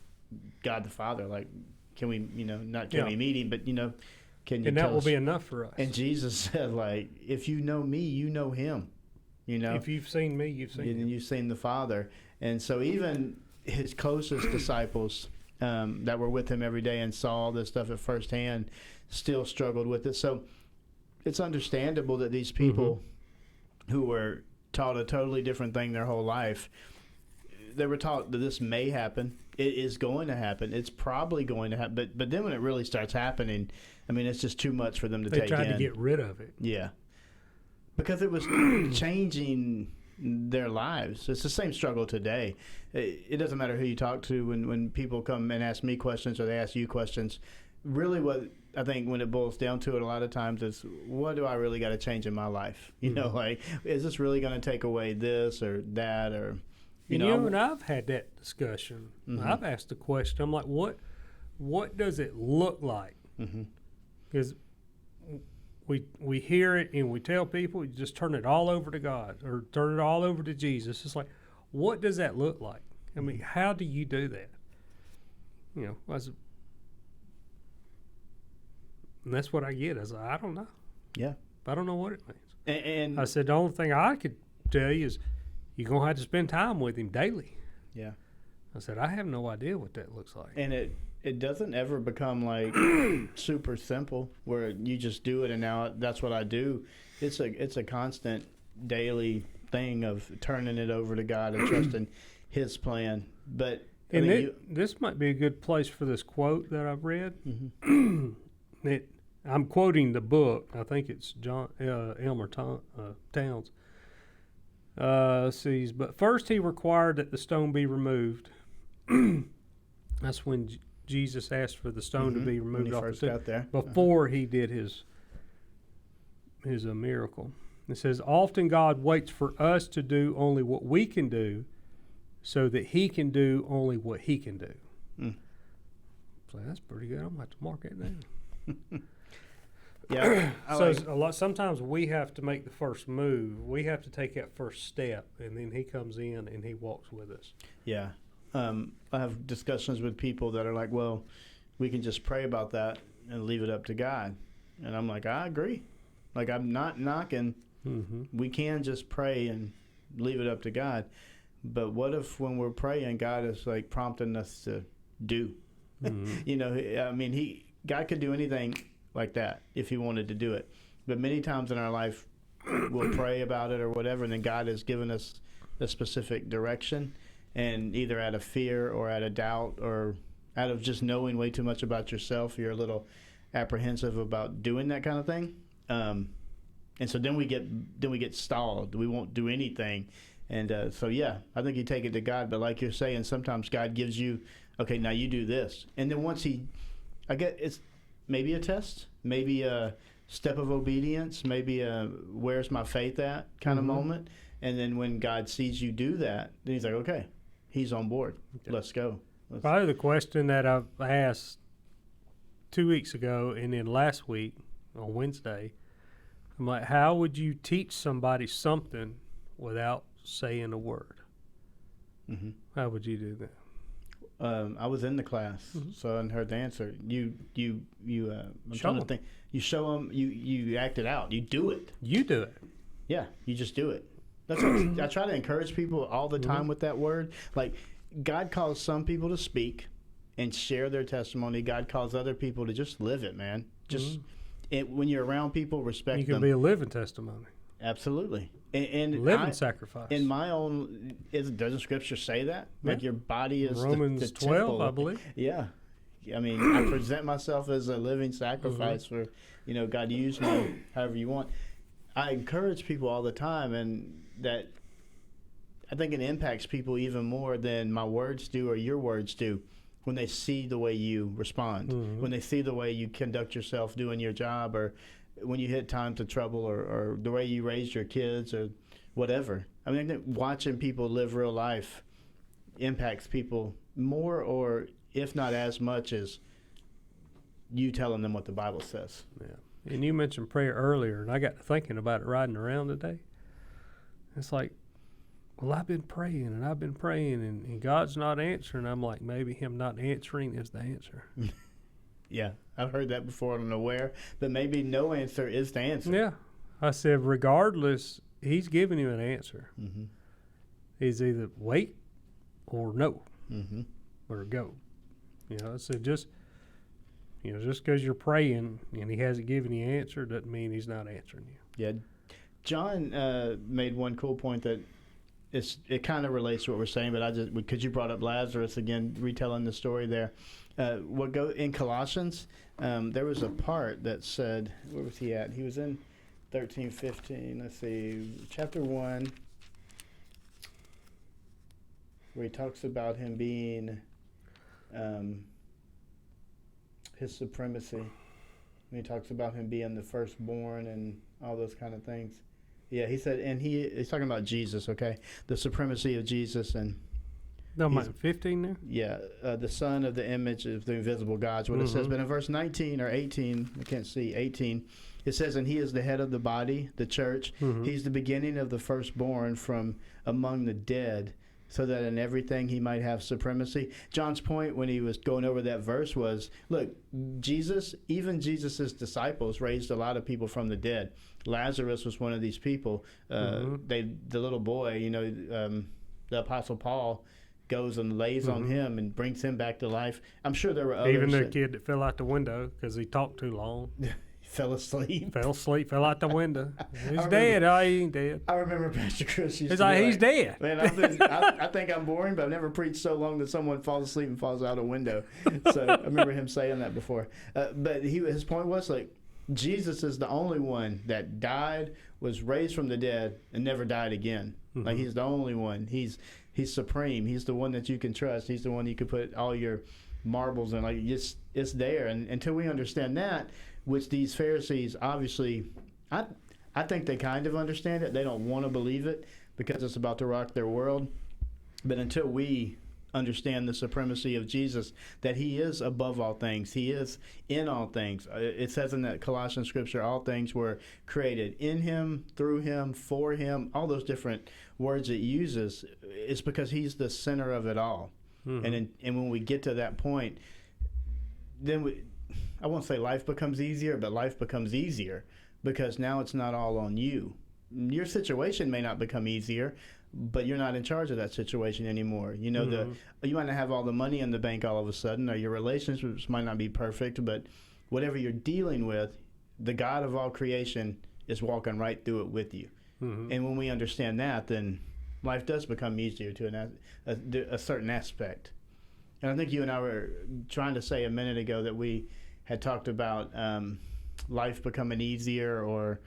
God the Father? Like, can we, not can we meet him, but, can you and tell that will us? be enough for us. And Jesus said, like, if you know me, you know him. If you've seen me, you've seen him. You've seen the Father. And so even his closest disciples that were with him every day and saw all this stuff at firsthand still struggled with it. So it's understandable that these people who were taught a totally different thing their whole life, they were taught that this may happen. It is going to happen. It's probably going to happen. But then when it really starts happening, I mean, it's just too much for them to take in. They tried to get rid of it. Yeah. Because it was changing their lives. It's the same struggle today. It doesn't matter who you talk to when people come and ask me questions or they ask you questions. Really what I think when it boils down to it a lot of times is, what do I really got to change in my life? Like, is this really going to take away this or that? Or, and I've had that discussion. I've asked the question. I'm like, what does it look like? Because we hear it and we tell people, you just turn it all over to God or turn it all over to Jesus. It's like, what does that look like? I mean, how do you do that? And that's what I get. I said, I don't know. Yeah. I don't know what it means. And I said, the only thing I could tell you is you're going to have to spend time with him daily. Yeah. I said, I have no idea what that looks like. And it doesn't ever become like super simple where you just do it and now that's what I do. It's a constant daily thing of turning it over to God and trusting his plan. But this might be a good place for this quote that I've read. I'm quoting the book. I think it's John Elmer Towns. Says, but first he required that the stone be removed. That's when Jesus asked for the stone to be removed off first the got there. before he did his miracle. It says, often God waits for us to do only what we can do so that he can do only what he can do. So that's pretty good. I'm going to have to mark that down. Yeah. Sometimes we have to make the first move. We have to take that first step, and then he comes in and he walks with us. Yeah. I have discussions with people that are like, well, we can just pray about that and leave it up to God. And I'm like, I agree. Like, I'm not knocking. We can just pray and leave it up to God. But what if when we're praying, God is like prompting us to do? I mean, God could do anything like that if he wanted to do it. But many times in our life, we'll pray about it or whatever, and then God has given us a specific direction. And either out of fear or out of doubt or out of just knowing way too much about yourself, you're a little apprehensive about doing that kind of thing. And so then we get stalled. We won't do anything. And so, yeah, I think you take it to God. But like you're saying, sometimes God gives you, okay, now you do this. And then once I get it's maybe a test, maybe a step of obedience, maybe a where's my faith at kind of moment. And then when God sees you do that, then he's like, okay, he's on board. Okay. Let's go. Probably the question that I've asked 2 weeks ago and then last week on Wednesday, I'm like, how would you teach somebody something without saying a word? How would you do that? I was in the class, so I heard the answer. I'm trying to think. You show them. You act it out. You do it. You do it. Yeah, you just do it. That's what I try to encourage people all the time with that word. Like, God calls some people to speak and share their testimony. God calls other people to just live it, man. Just when you're around people, respect them. You can be a living testimony. Absolutely. And living sacrifice. In my own, doesn't Scripture say that? Yeah. Like your body is Romans the 12, temple. I believe. Yeah. I mean, I present myself as a living sacrifice for, God, use me however you want. I encourage people all the time, and that I think it impacts people even more than my words do or your words do when they see the way you respond, when they see the way you conduct yourself doing your job or when you hit times of trouble, or the way you raised your kids, or whatever. I mean, watching people live real life impacts people more, or if not as much as you telling them what the Bible says. Yeah. And you mentioned prayer earlier, and I got to thinking about it riding around today. It's like, well, I've been praying, and God's not answering. I'm like, maybe him not answering is the answer. Yeah, I've heard that before. I don't know where, but maybe no answer is the answer. Yeah. I said, regardless, he's giving you an answer. Mm-hmm. He's either wait or no, Mm-hmm. or go. You know, so just because you're praying and he hasn't given you an answer doesn't mean he's not answering you. Yeah. John made one cool point that it kind of relates to what we're saying, but because you brought up Lazarus again, retelling the story there. In Colossians, there was a part that said, where was he at? He was in 13:15. Let's see, chapter 1, where he talks about him being his supremacy. And he talks about him being the firstborn and all those kind of things. Yeah, he said, and he's talking about Jesus, okay? The supremacy of Jesus, and No, am I 15 there? yeah, the son of the image of the invisible God is what it says. But in verse 19 or 18, I can't see, 18, it says, and he is the head of the body, the church. He's the beginning of the firstborn from among the dead, so that in everything he might have supremacy. John's point when he was going over that verse was, look, even Jesus' disciples raised a lot of people from the dead. Lazarus was one of these people. The little boy, the Apostle Paul goes and lays on him and brings him back to life. I'm sure there were others. Even the kid that fell out the window because he talked too long. Fell asleep. Fell out the window. He's dead. Oh, he ain't dead. I remember Pastor Chris used He's to like, be he's dead. Man, I think I'm boring, but I've never preached so long that someone falls asleep and falls out a window. So I remember him saying that before. But his point was, like, Jesus is the only one that died, was raised from the dead, and never died again. Like, he's the only one. He's supreme. He's the one that you can trust. He's the one you can put all your marbles in. Like, it's there. And until we understand that, which these Pharisees obviously, I think they kind of understand it. They don't want to believe it because it's about to rock their world. But until we understand the supremacy of Jesus, that he is above all things, he is in all things. It says in that Colossian scripture, all things were created in him, through him, for him, all those different words it uses. It's because he's the center of it all. And when we get to that point, then I won't say life becomes easier, but life becomes easier because now it's not all on you. Your situation may not become easier, but you're not in charge of that situation anymore. You might not have all the money in the bank all of a sudden, or your relationships might not be perfect, but whatever you're dealing with, the God of all creation is walking right through it with you. And when we understand that, then life does become easier to a certain aspect. And I think you and I were trying to say a minute ago that we had talked about life becoming easier, or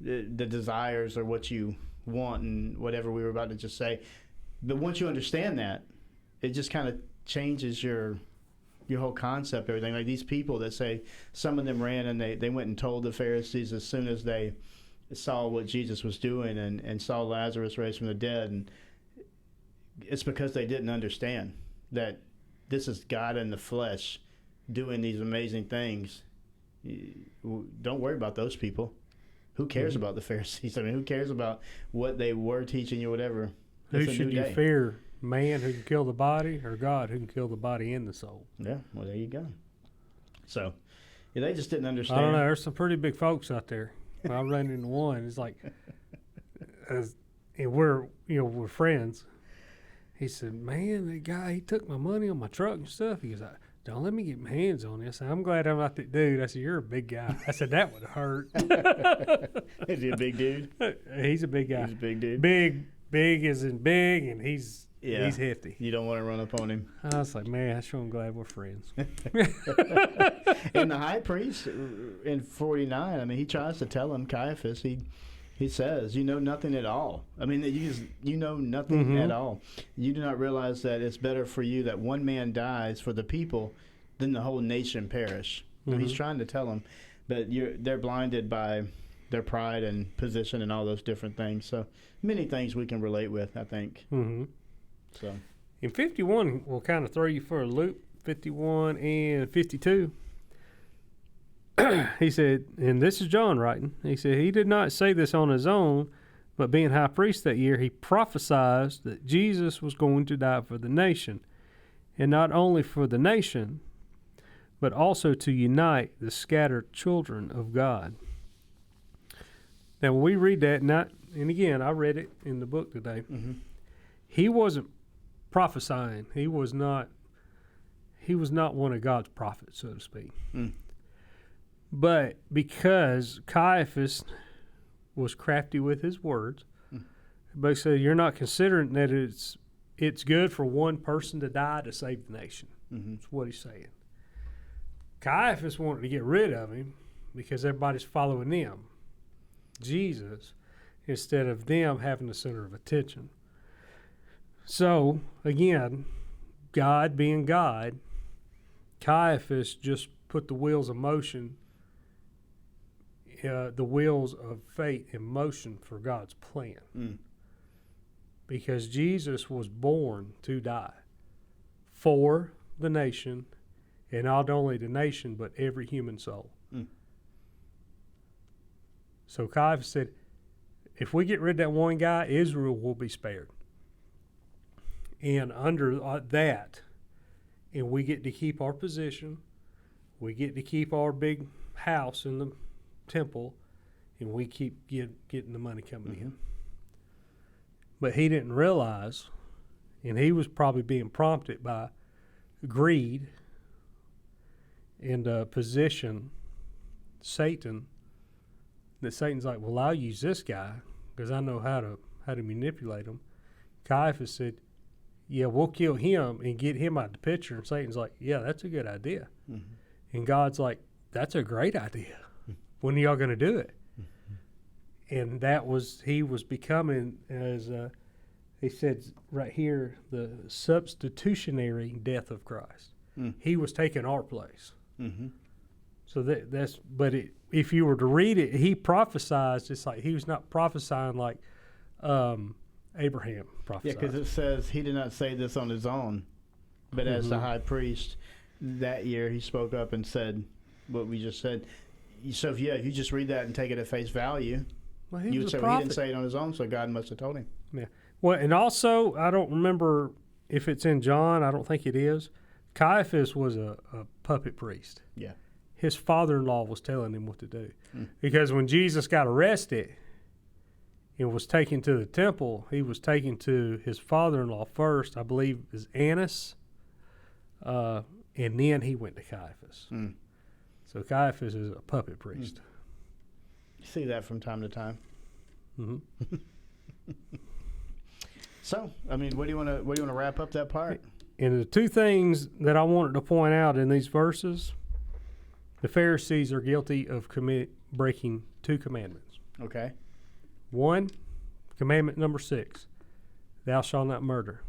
the desires, or what you want, and whatever we were about to just say. But once you understand that, it just kind of changes your whole concept, everything. Like these people that say, some of them ran and they went and told the Pharisees as soon as they saw what Jesus was doing and saw Lazarus raised from the dead. And it's because they didn't understand that this is God in the flesh doing these amazing things. Don't worry about those people. Who cares about the Pharisees? I mean, who cares about what they were teaching you, whatever? Who should you fear? Man who can kill the body, or God who can kill the body and the soul? Yeah, well, there you go. So, they just didn't understand. I don't know. There's some pretty big folks out there. When I ran into one, it's like, and we're friends. He said, "Man, that guy, he took my money on my truck and stuff." He goes, "Don't let me get my hands on this." I'm glad I'm not that dude. I said, "You're a big guy." I said, "That would hurt." Is he a big dude? He's a big guy. He's a big dude. Big as in big, and he's hefty. You don't want to run up on him. I was like, man, I sure am glad we're friends. And the high priest in 49, I mean, he tries to tell him, Caiaphas, he says, "You know nothing at all." I mean, you know nothing at all. You do not realize that it's better for you that one man dies for the people than the whole nation perish. He's trying to tell him. but they're blinded by their pride and position and all those different things. So many things we can relate with, I think. Mm-hmm. So in 51, we'll kind of throw you for a loop. 51 and 52. He said, and this is John writing, he said, he did not say this on his own, but being high priest that year, he prophesied that Jesus was going to die for the nation, and not only for the nation, but also to unite the scattered children of God. Now, when we read that, and again, I read it in the book today, he wasn't prophesying. He was not one of God's prophets, so to speak. But because Caiaphas was crafty with his words, basically, you're not considering that it's good for one person to die to save the nation. That's what he's saying. Caiaphas wanted to get rid of him because everybody's following them, Jesus, instead of them having the center of attention. So, again, God being God, Caiaphas just put the wheels of motion, the wheels of fate in motion for God's plan. Because Jesus was born to die for the nation, and not only the nation, but every human soul. So Caiaphas said, if we get rid of that one guy, Israel will be spared. And under that, and we get to keep our position, we get to keep our big house in the temple, and we keep getting the money coming in. But he didn't realize, and he was probably being prompted by greed and position, Satan, that Satan's like, well, I'll use this guy because I know how to manipulate him. Caiaphas said, yeah, we'll kill him and get him out of the picture. And Satan's like, yeah, that's a good idea. And God's like, that's a great idea. When are y'all going to do it? And he was becoming, as he said right here, the substitutionary death of Christ. He was taking our place. So if you were to read it, he prophesied, it's like he was not prophesying like Abraham prophesied. Yeah, because it says he did not say this on his own, but as the high priest that year, he spoke up and said what we just said. So if you just read that and take it at face value, well, you would say, well, he didn't say it on his own, so God must have told him. Yeah. Well, and also, I don't remember if it's in John. I don't think it is. Caiaphas was a puppet priest. Yeah. His father-in-law was telling him what to do. Because when Jesus got arrested and was taken to the temple, he was taken to his father-in-law first, I believe is Annas, and then he went to Caiaphas. So Caiaphas is a puppet priest. You see that from time to time. So, I mean, what do you want to wrap up that part? And the two things that I wanted to point out in these verses, the Pharisees are guilty of breaking two commandments. Okay. One, commandment number 6, thou shalt not murder.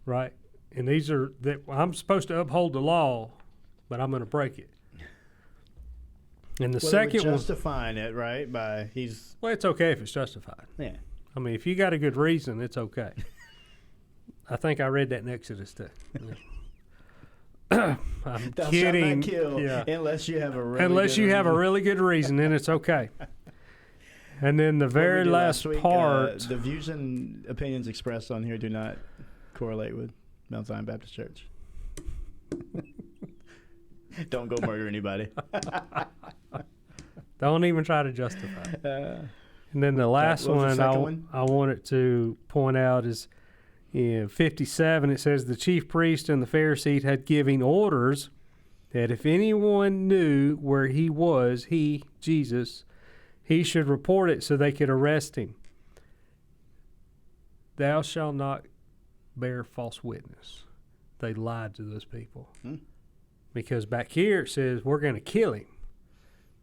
Right? And these are that I'm supposed to uphold the law, but I'm going to break it. And the second one, justifying it, right? Well, it's okay if it's justified. Yeah. I mean, if you got a good reason, it's okay. I think I read that in Exodus too. I'm Thou kidding. Shalt not kill unless you have a really good reason, then it's okay. And then the very last part. The views and opinions expressed on here do not correlate with Mount Zion Baptist Church. Don't go murder anybody. Don't even try to justify it. And then the last one I wanted to point out is in 57, it says, the chief priest and the Pharisees had given orders that if anyone knew where he was, Jesus, he should report it so they could arrest him. Thou shalt not bear false witness. They lied to those people. Because back here it says, we're going to kill him.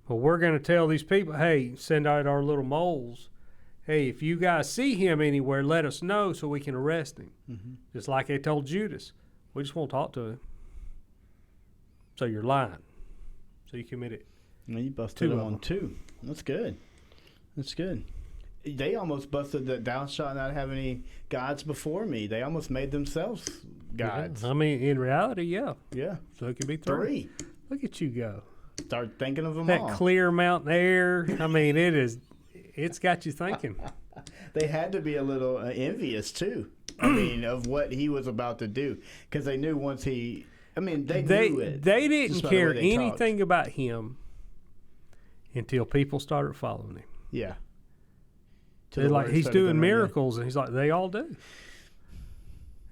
Well, we're going to tell these people, hey, send out our little moles. Hey, if you guys see him anywhere, let us know so we can arrest him. Just like they told Judas. We just won't talk to him. So you're lying. So you committed Well, you busted them on two. That's good. That's good. They almost busted that thou shalt not have any gods before me. They almost made themselves gods. Yeah. I mean, in reality, yeah. Yeah. So it could be three. Look at you go. Start thinking of them that all. That clear mountain air. I mean, it's got you thinking. They had to be a little envious, too. I mean, of what he was about to do. Because they knew once they knew it. They didn't care anything about him until people started following him. Yeah. They're like, he's doing miracles, and he's like, they all do.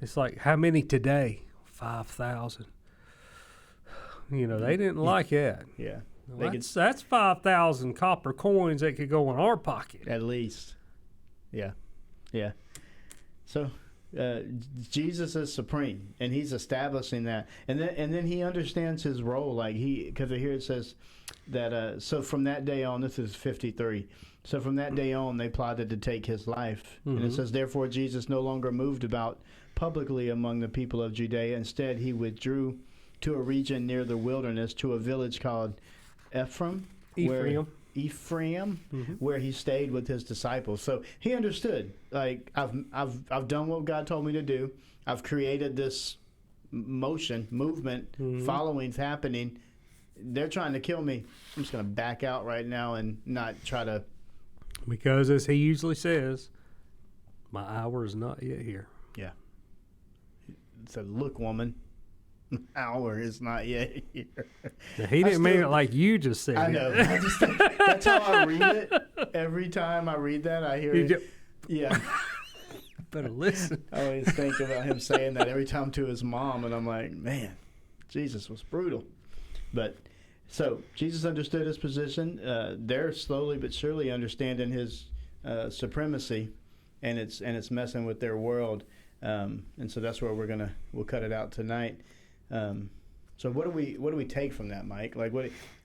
It's like, how many today? 5,000. You know, they didn't like that. Yeah. Well, that's 5,000 copper coins that could go in our pocket. At least. Yeah. Yeah. So Jesus is supreme, and he's establishing that. And then he understands his role. Like because here it says that, so from that day on, this is 53. So from that day on, they plotted to take his life. Mm-hmm. And it says, therefore, Jesus no longer moved about publicly among the people of Judea. Instead, he withdrew to a region near the wilderness, to a village called Ephraim, mm-hmm. where he stayed with his disciples. So he understood, like, I've done what God told me to do. I've created this movement, mm-hmm. following's happening. They're trying to kill me. I'm just going to back out right now and not try to. Because as he usually says, my hour is not yet here. Yeah. He said, look, woman, hour is not yet here. Now, he didn't mean it like you just said. I know. That's how I read it. Every time I read that, I hear it. Yeah. Better listen. I always think about him saying that every time to his mom, and I'm like, man, Jesus was brutal. But so Jesus understood his position. They're slowly but surely understanding his supremacy, and it's messing with their world. And so that's where we'll cut it out tonight. So what do we take from that, Mike? Like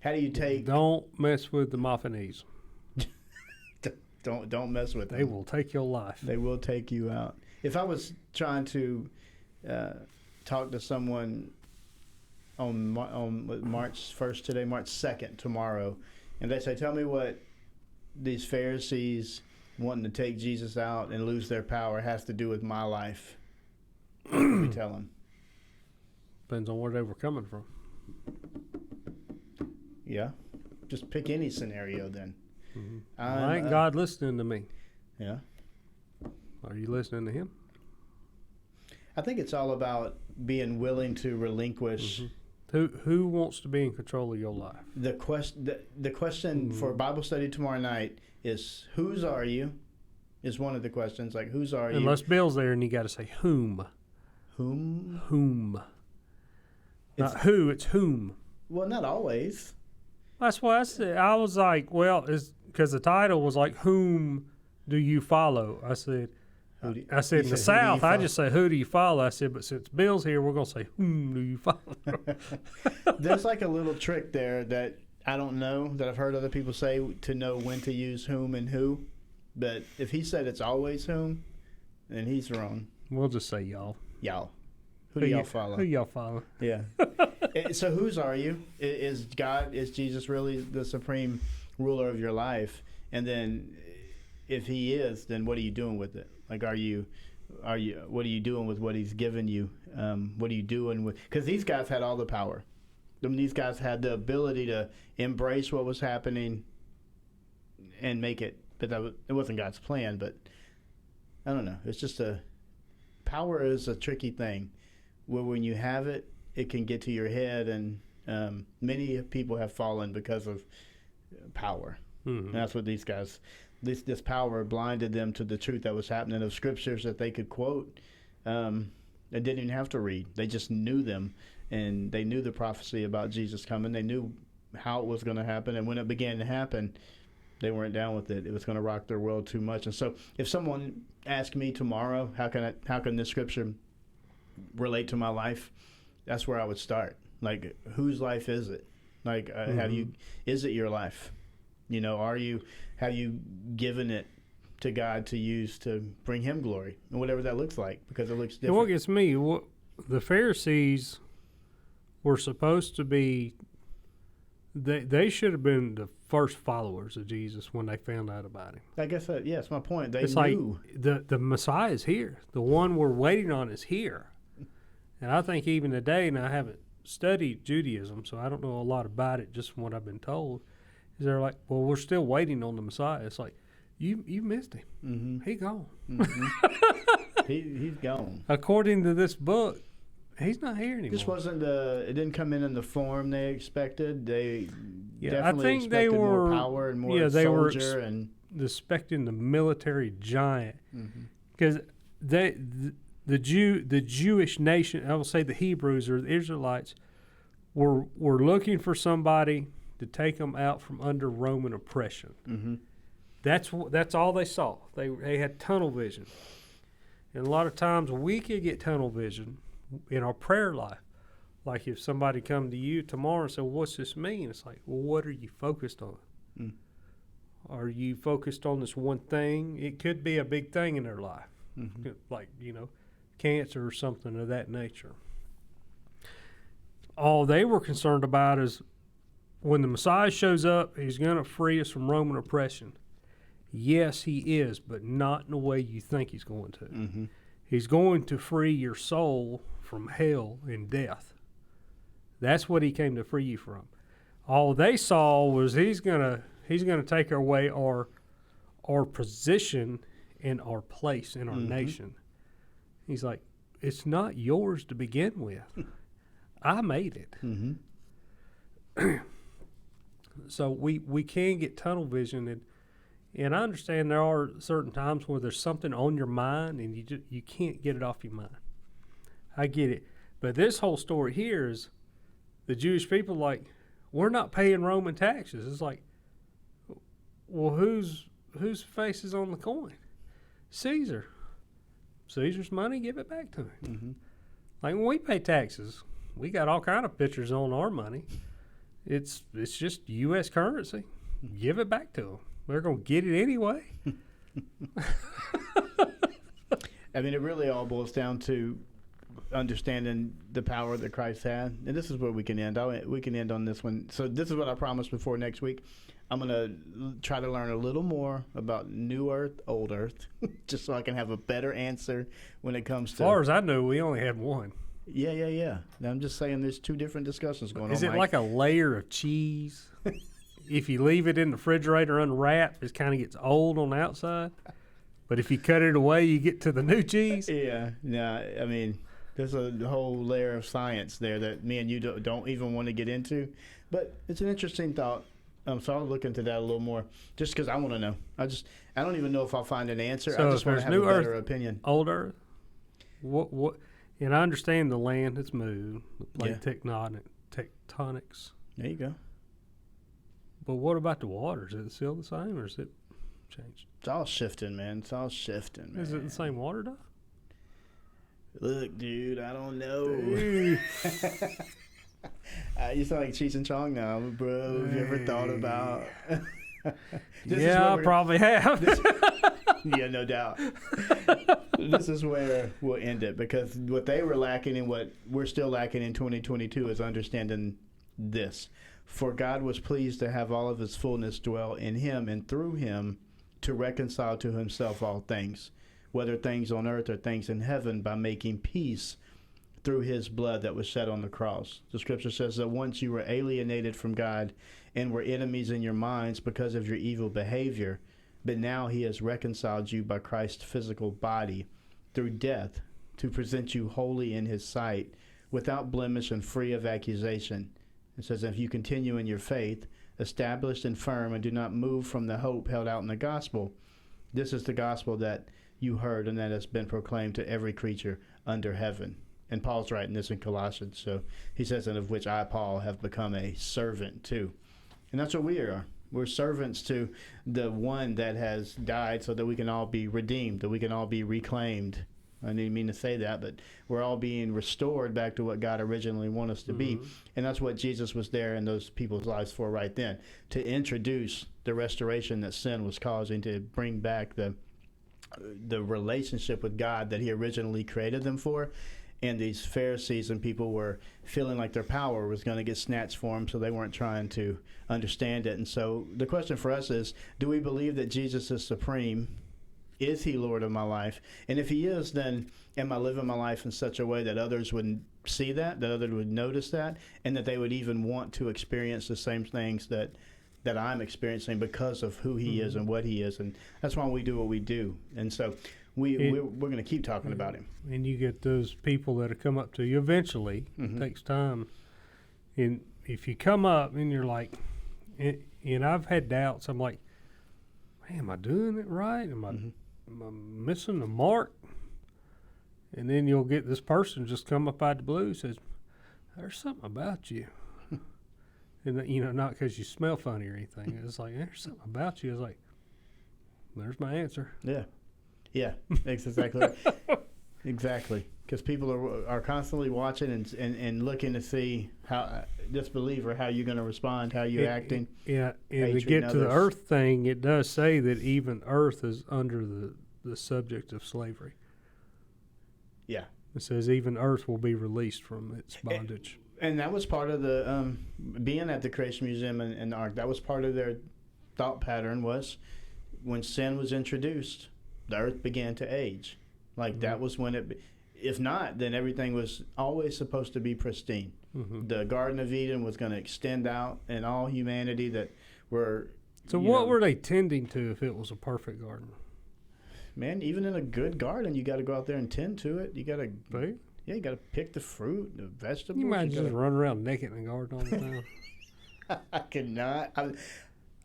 how do you take? Don't mess with the Maffinese. Don't mess with them. They will take your life. They will take you out. If I was trying to talk to someone on March 1st today, March 2nd tomorrow, and they say, tell me what these Pharisees wanting to take Jesus out and lose their power has to do with my life, what do we tell them? Depends on where they were coming from. Yeah. Just pick any scenario then. Mm-hmm. Well, ain't God listening to me? Yeah. Are you listening to him? I think it's all about being willing to relinquish. Mm-hmm. Who wants to be in control of your life? The question mm-hmm. for Bible study tomorrow night is, whose are you? Is one of the questions. Like, whose are you? Unless Bill's there and you got to say whom. Whom? Whom. Not who, it's whom. Well, not always. That's what I said. I was like, well, because the title was like, whom do you follow? I said, in the South, I just say, who do you follow? I said, but since Bill's here, we're going to say, whom do you follow? There's like a little trick there that I don't know, that I've heard other people say to know when to use whom and who. But if he said it's always whom, then he's wrong. We'll just say y'all. Y'all. Who do y'all follow? Who y'all follow? Yeah. So whose are you? Is Jesus really the supreme ruler of your life? And then if he is, then what are you doing with it? Like, what are you doing with what he's given you? What are you doing with, because these guys had all the power. These guys had the ability to embrace what was happening and make it, but it wasn't God's plan, but I don't know. It's just power is a tricky thing where when you have it, it can get to your head, and many people have fallen because of power. Mm-hmm. And that's what these guys, this power blinded them to the truth that was happening of scriptures that they could quote. They didn't even have to read. They just knew them, and they knew the prophecy about Jesus coming. They knew how it was going to happen, and when it began to happen, they weren't down with it. It was going to rock their world too much. And so if someone asked me tomorrow, how can this scripture relate to my life, that's where I would start. Like, whose life is it? Like, mm-hmm. Is it your life? You know, have you given it to God to use to bring him glory, and whatever that looks like, because it looks different. And what gets me, the Pharisees were supposed to be They should have been the first followers of Jesus when they found out about him. I guess that's my point. They It's knew. like the Messiah is here. The one we're waiting on is here. And I think even today, and I haven't studied Judaism, so I don't know a lot about it just from what I've been told, is they're like, well, we're still waiting on the Messiah. It's like, you missed him. Mm-hmm. He gone. Mm-hmm. He's gone. According to this book, he's not here anymore. This wasn't it didn't come in the form they expected. They definitely I think expected they were more power and more they were soldier and expecting the military giant, because the Jewish nation, I will say the Hebrews or the Israelites, were looking for somebody to take them out from under Roman oppression. Mm-hmm. That's all they saw. They had tunnel vision, and a lot of times we could get tunnel vision in our prayer life. Like if somebody come to you tomorrow and say, well, what's this mean? It's like, well, what are you focused on? Mm. Are you focused on this one thing? It could be a big thing in their life, like, cancer or something of that nature. All they were concerned about is when the Messiah shows up, he's going to free us from Roman oppression. Yes, he is, but not in the way you think he's going to. Mm-hmm. He's going to free your soul from hell and death. That's what he came to free you from. All they saw was he's gonna take away our position and our place in our nation. He's like, it's not yours to begin with. I made it. Mm-hmm. So we can get tunnel vision, and I understand there are certain times where there's something on your mind and you can't get it off your mind. I get it. But this whole story here is the Jewish people like, we're not paying Roman taxes. It's like, well, whose face is on the coin? Caesar. Caesar's money, give it back to him. Mm-hmm. Like when we pay taxes, we got all kind of pictures on our money. It's just U.S. currency. Give it back to them. They're going to get it anyway. I mean, it really all boils down to understanding the power that Christ had. And this is where we can end. We can end on this one. So this is what I promised before next week. I'm going to try to learn a little more about New Earth, Old Earth, just so I can have a better answer when it comes to... As far as I know, we only had one. Yeah. I'm just saying there's two different discussions going on. Is it like a layer of cheese? If you leave it in the refrigerator unwrapped, it kind of gets old on the outside. But if you cut it away, you get to the new cheese? Yeah. No, I mean, there's a whole layer of science there that me and you don't even want to get into. But it's an interesting thought. So I'll look into that a little more just because I want to know. I don't even know if I'll find an answer. So I just want to have a better opinion. Old Earth? What? And I understand the land has moved, the plate tectonics. There you go. But what about the waters? Is it still the same or is it changed? It's all shifting, man. It's all shifting, man. Is it the same water, though? Look, dude, I don't know. You sound like Cheech and Chong now, bro. Have you ever thought about... Yeah, I probably have. Yeah, no doubt. This is where we'll end it, because what they were lacking and what we're still lacking in 2022 is understanding this. For God was pleased to have all of his fullness dwell in him, and through him to reconcile to himself all things, whether things on earth or things in heaven, by making peace through his blood that was shed on the cross. The scripture says that once you were alienated from God and were enemies in your minds because of your evil behavior, but now he has reconciled you by Christ's physical body through death to present you holy in his sight, without blemish and free of accusation. It says, if you continue in your faith, established and firm, and do not move from the hope held out in the gospel. This is the gospel that you heard and that has been proclaimed to every creature under heaven. And Paul's writing this in Colossians. So he says, and of which I, Paul, have become a servant too. And that's what we are. We're servants to the one that has died so that we can all be redeemed, that we can all be reclaimed. I didn't mean to say that, but we're all being restored back to what God originally wanted us to be. And that's what Jesus was there in those people's lives for right then, to introduce the restoration that sin was causing, to bring back the relationship with God that he originally created them for. and these Pharisees and people were feeling like their power was going to get snatched from them, so they weren't trying to understand it. And so the question for us is, do we believe that Jesus is supreme? Is he Lord of my life? And if he is, then am I living my life in such a way that others would see that others would notice that, and that they would even want to experience the same things that I'm experiencing because of who he is and what he is? And that's why we do what we do. And so we're going to keep talking about him. And you get those people that come up to you eventually. It takes time. And if you come up and you're like, and I've had doubts. I'm like, man, am I doing it right? Am I missing the mark? And then you'll get this person just come up out of the blue and says, there's something about you. And, you know, not because you smell funny or anything. It's like, there's something about you. It's like, there's my answer. Yeah, that's exactly right. Exactly. Because people are constantly watching and looking to see how this believer, how you're going to respond, how you're acting. Yeah, and to get to the earth thing, it does say that even earth is under the subject of slavery. Yeah. It says even earth will be released from its bondage. And that was part of the being at the Creation Museum and the ARK. That was part of their thought pattern, was when sin was introduced, the earth began to age. Like that was when it, if not, then everything was always supposed to be pristine. The Garden of Eden was going to extend out, and all humanity that were. So what were they tending to if it was a perfect garden? Man, even in a good garden, you got to go out there and tend to it. You got to. Yeah, you got to pick the fruit, the vegetables. You might just run around naked in the garden all the time. I could not.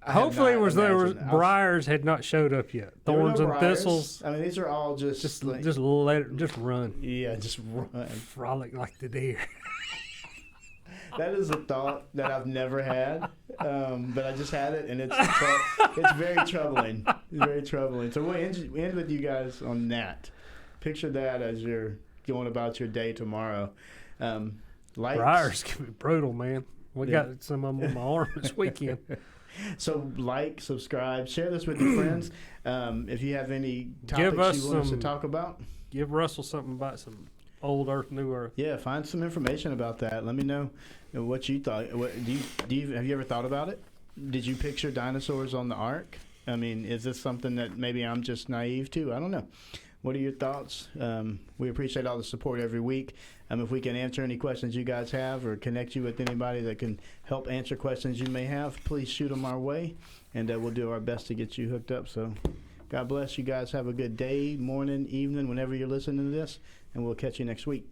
Hopefully, there was briars had not showed up yet. Thorns and thistles. I mean, these are all just run. Yeah, just run. Frolic like the deer. That is a thought that I've never had, but I just had it, and it's very troubling. It's very troubling. So we'll end with you guys on that. Picture that as you're going about your day tomorrow. Briars can be brutal, man. We got some of them on my arm this weekend. So subscribe, share this with your friends. If you have any topics you want us to talk about. Give Russell something about some old Earth, new Earth. Yeah, find some information about that. Let me know what you thought. Have you ever thought about it? Did you picture dinosaurs on the ARK? I mean, is this something that maybe I'm just naive to? I don't know. What are your thoughts? We appreciate all the support every week. If we can answer any questions you guys have or connect you with anybody that can help answer questions you may have, please shoot them our way, and we'll do our best to get you hooked up. So God bless you guys. Have a good day, morning, evening, whenever you're listening to this, and we'll catch you next week.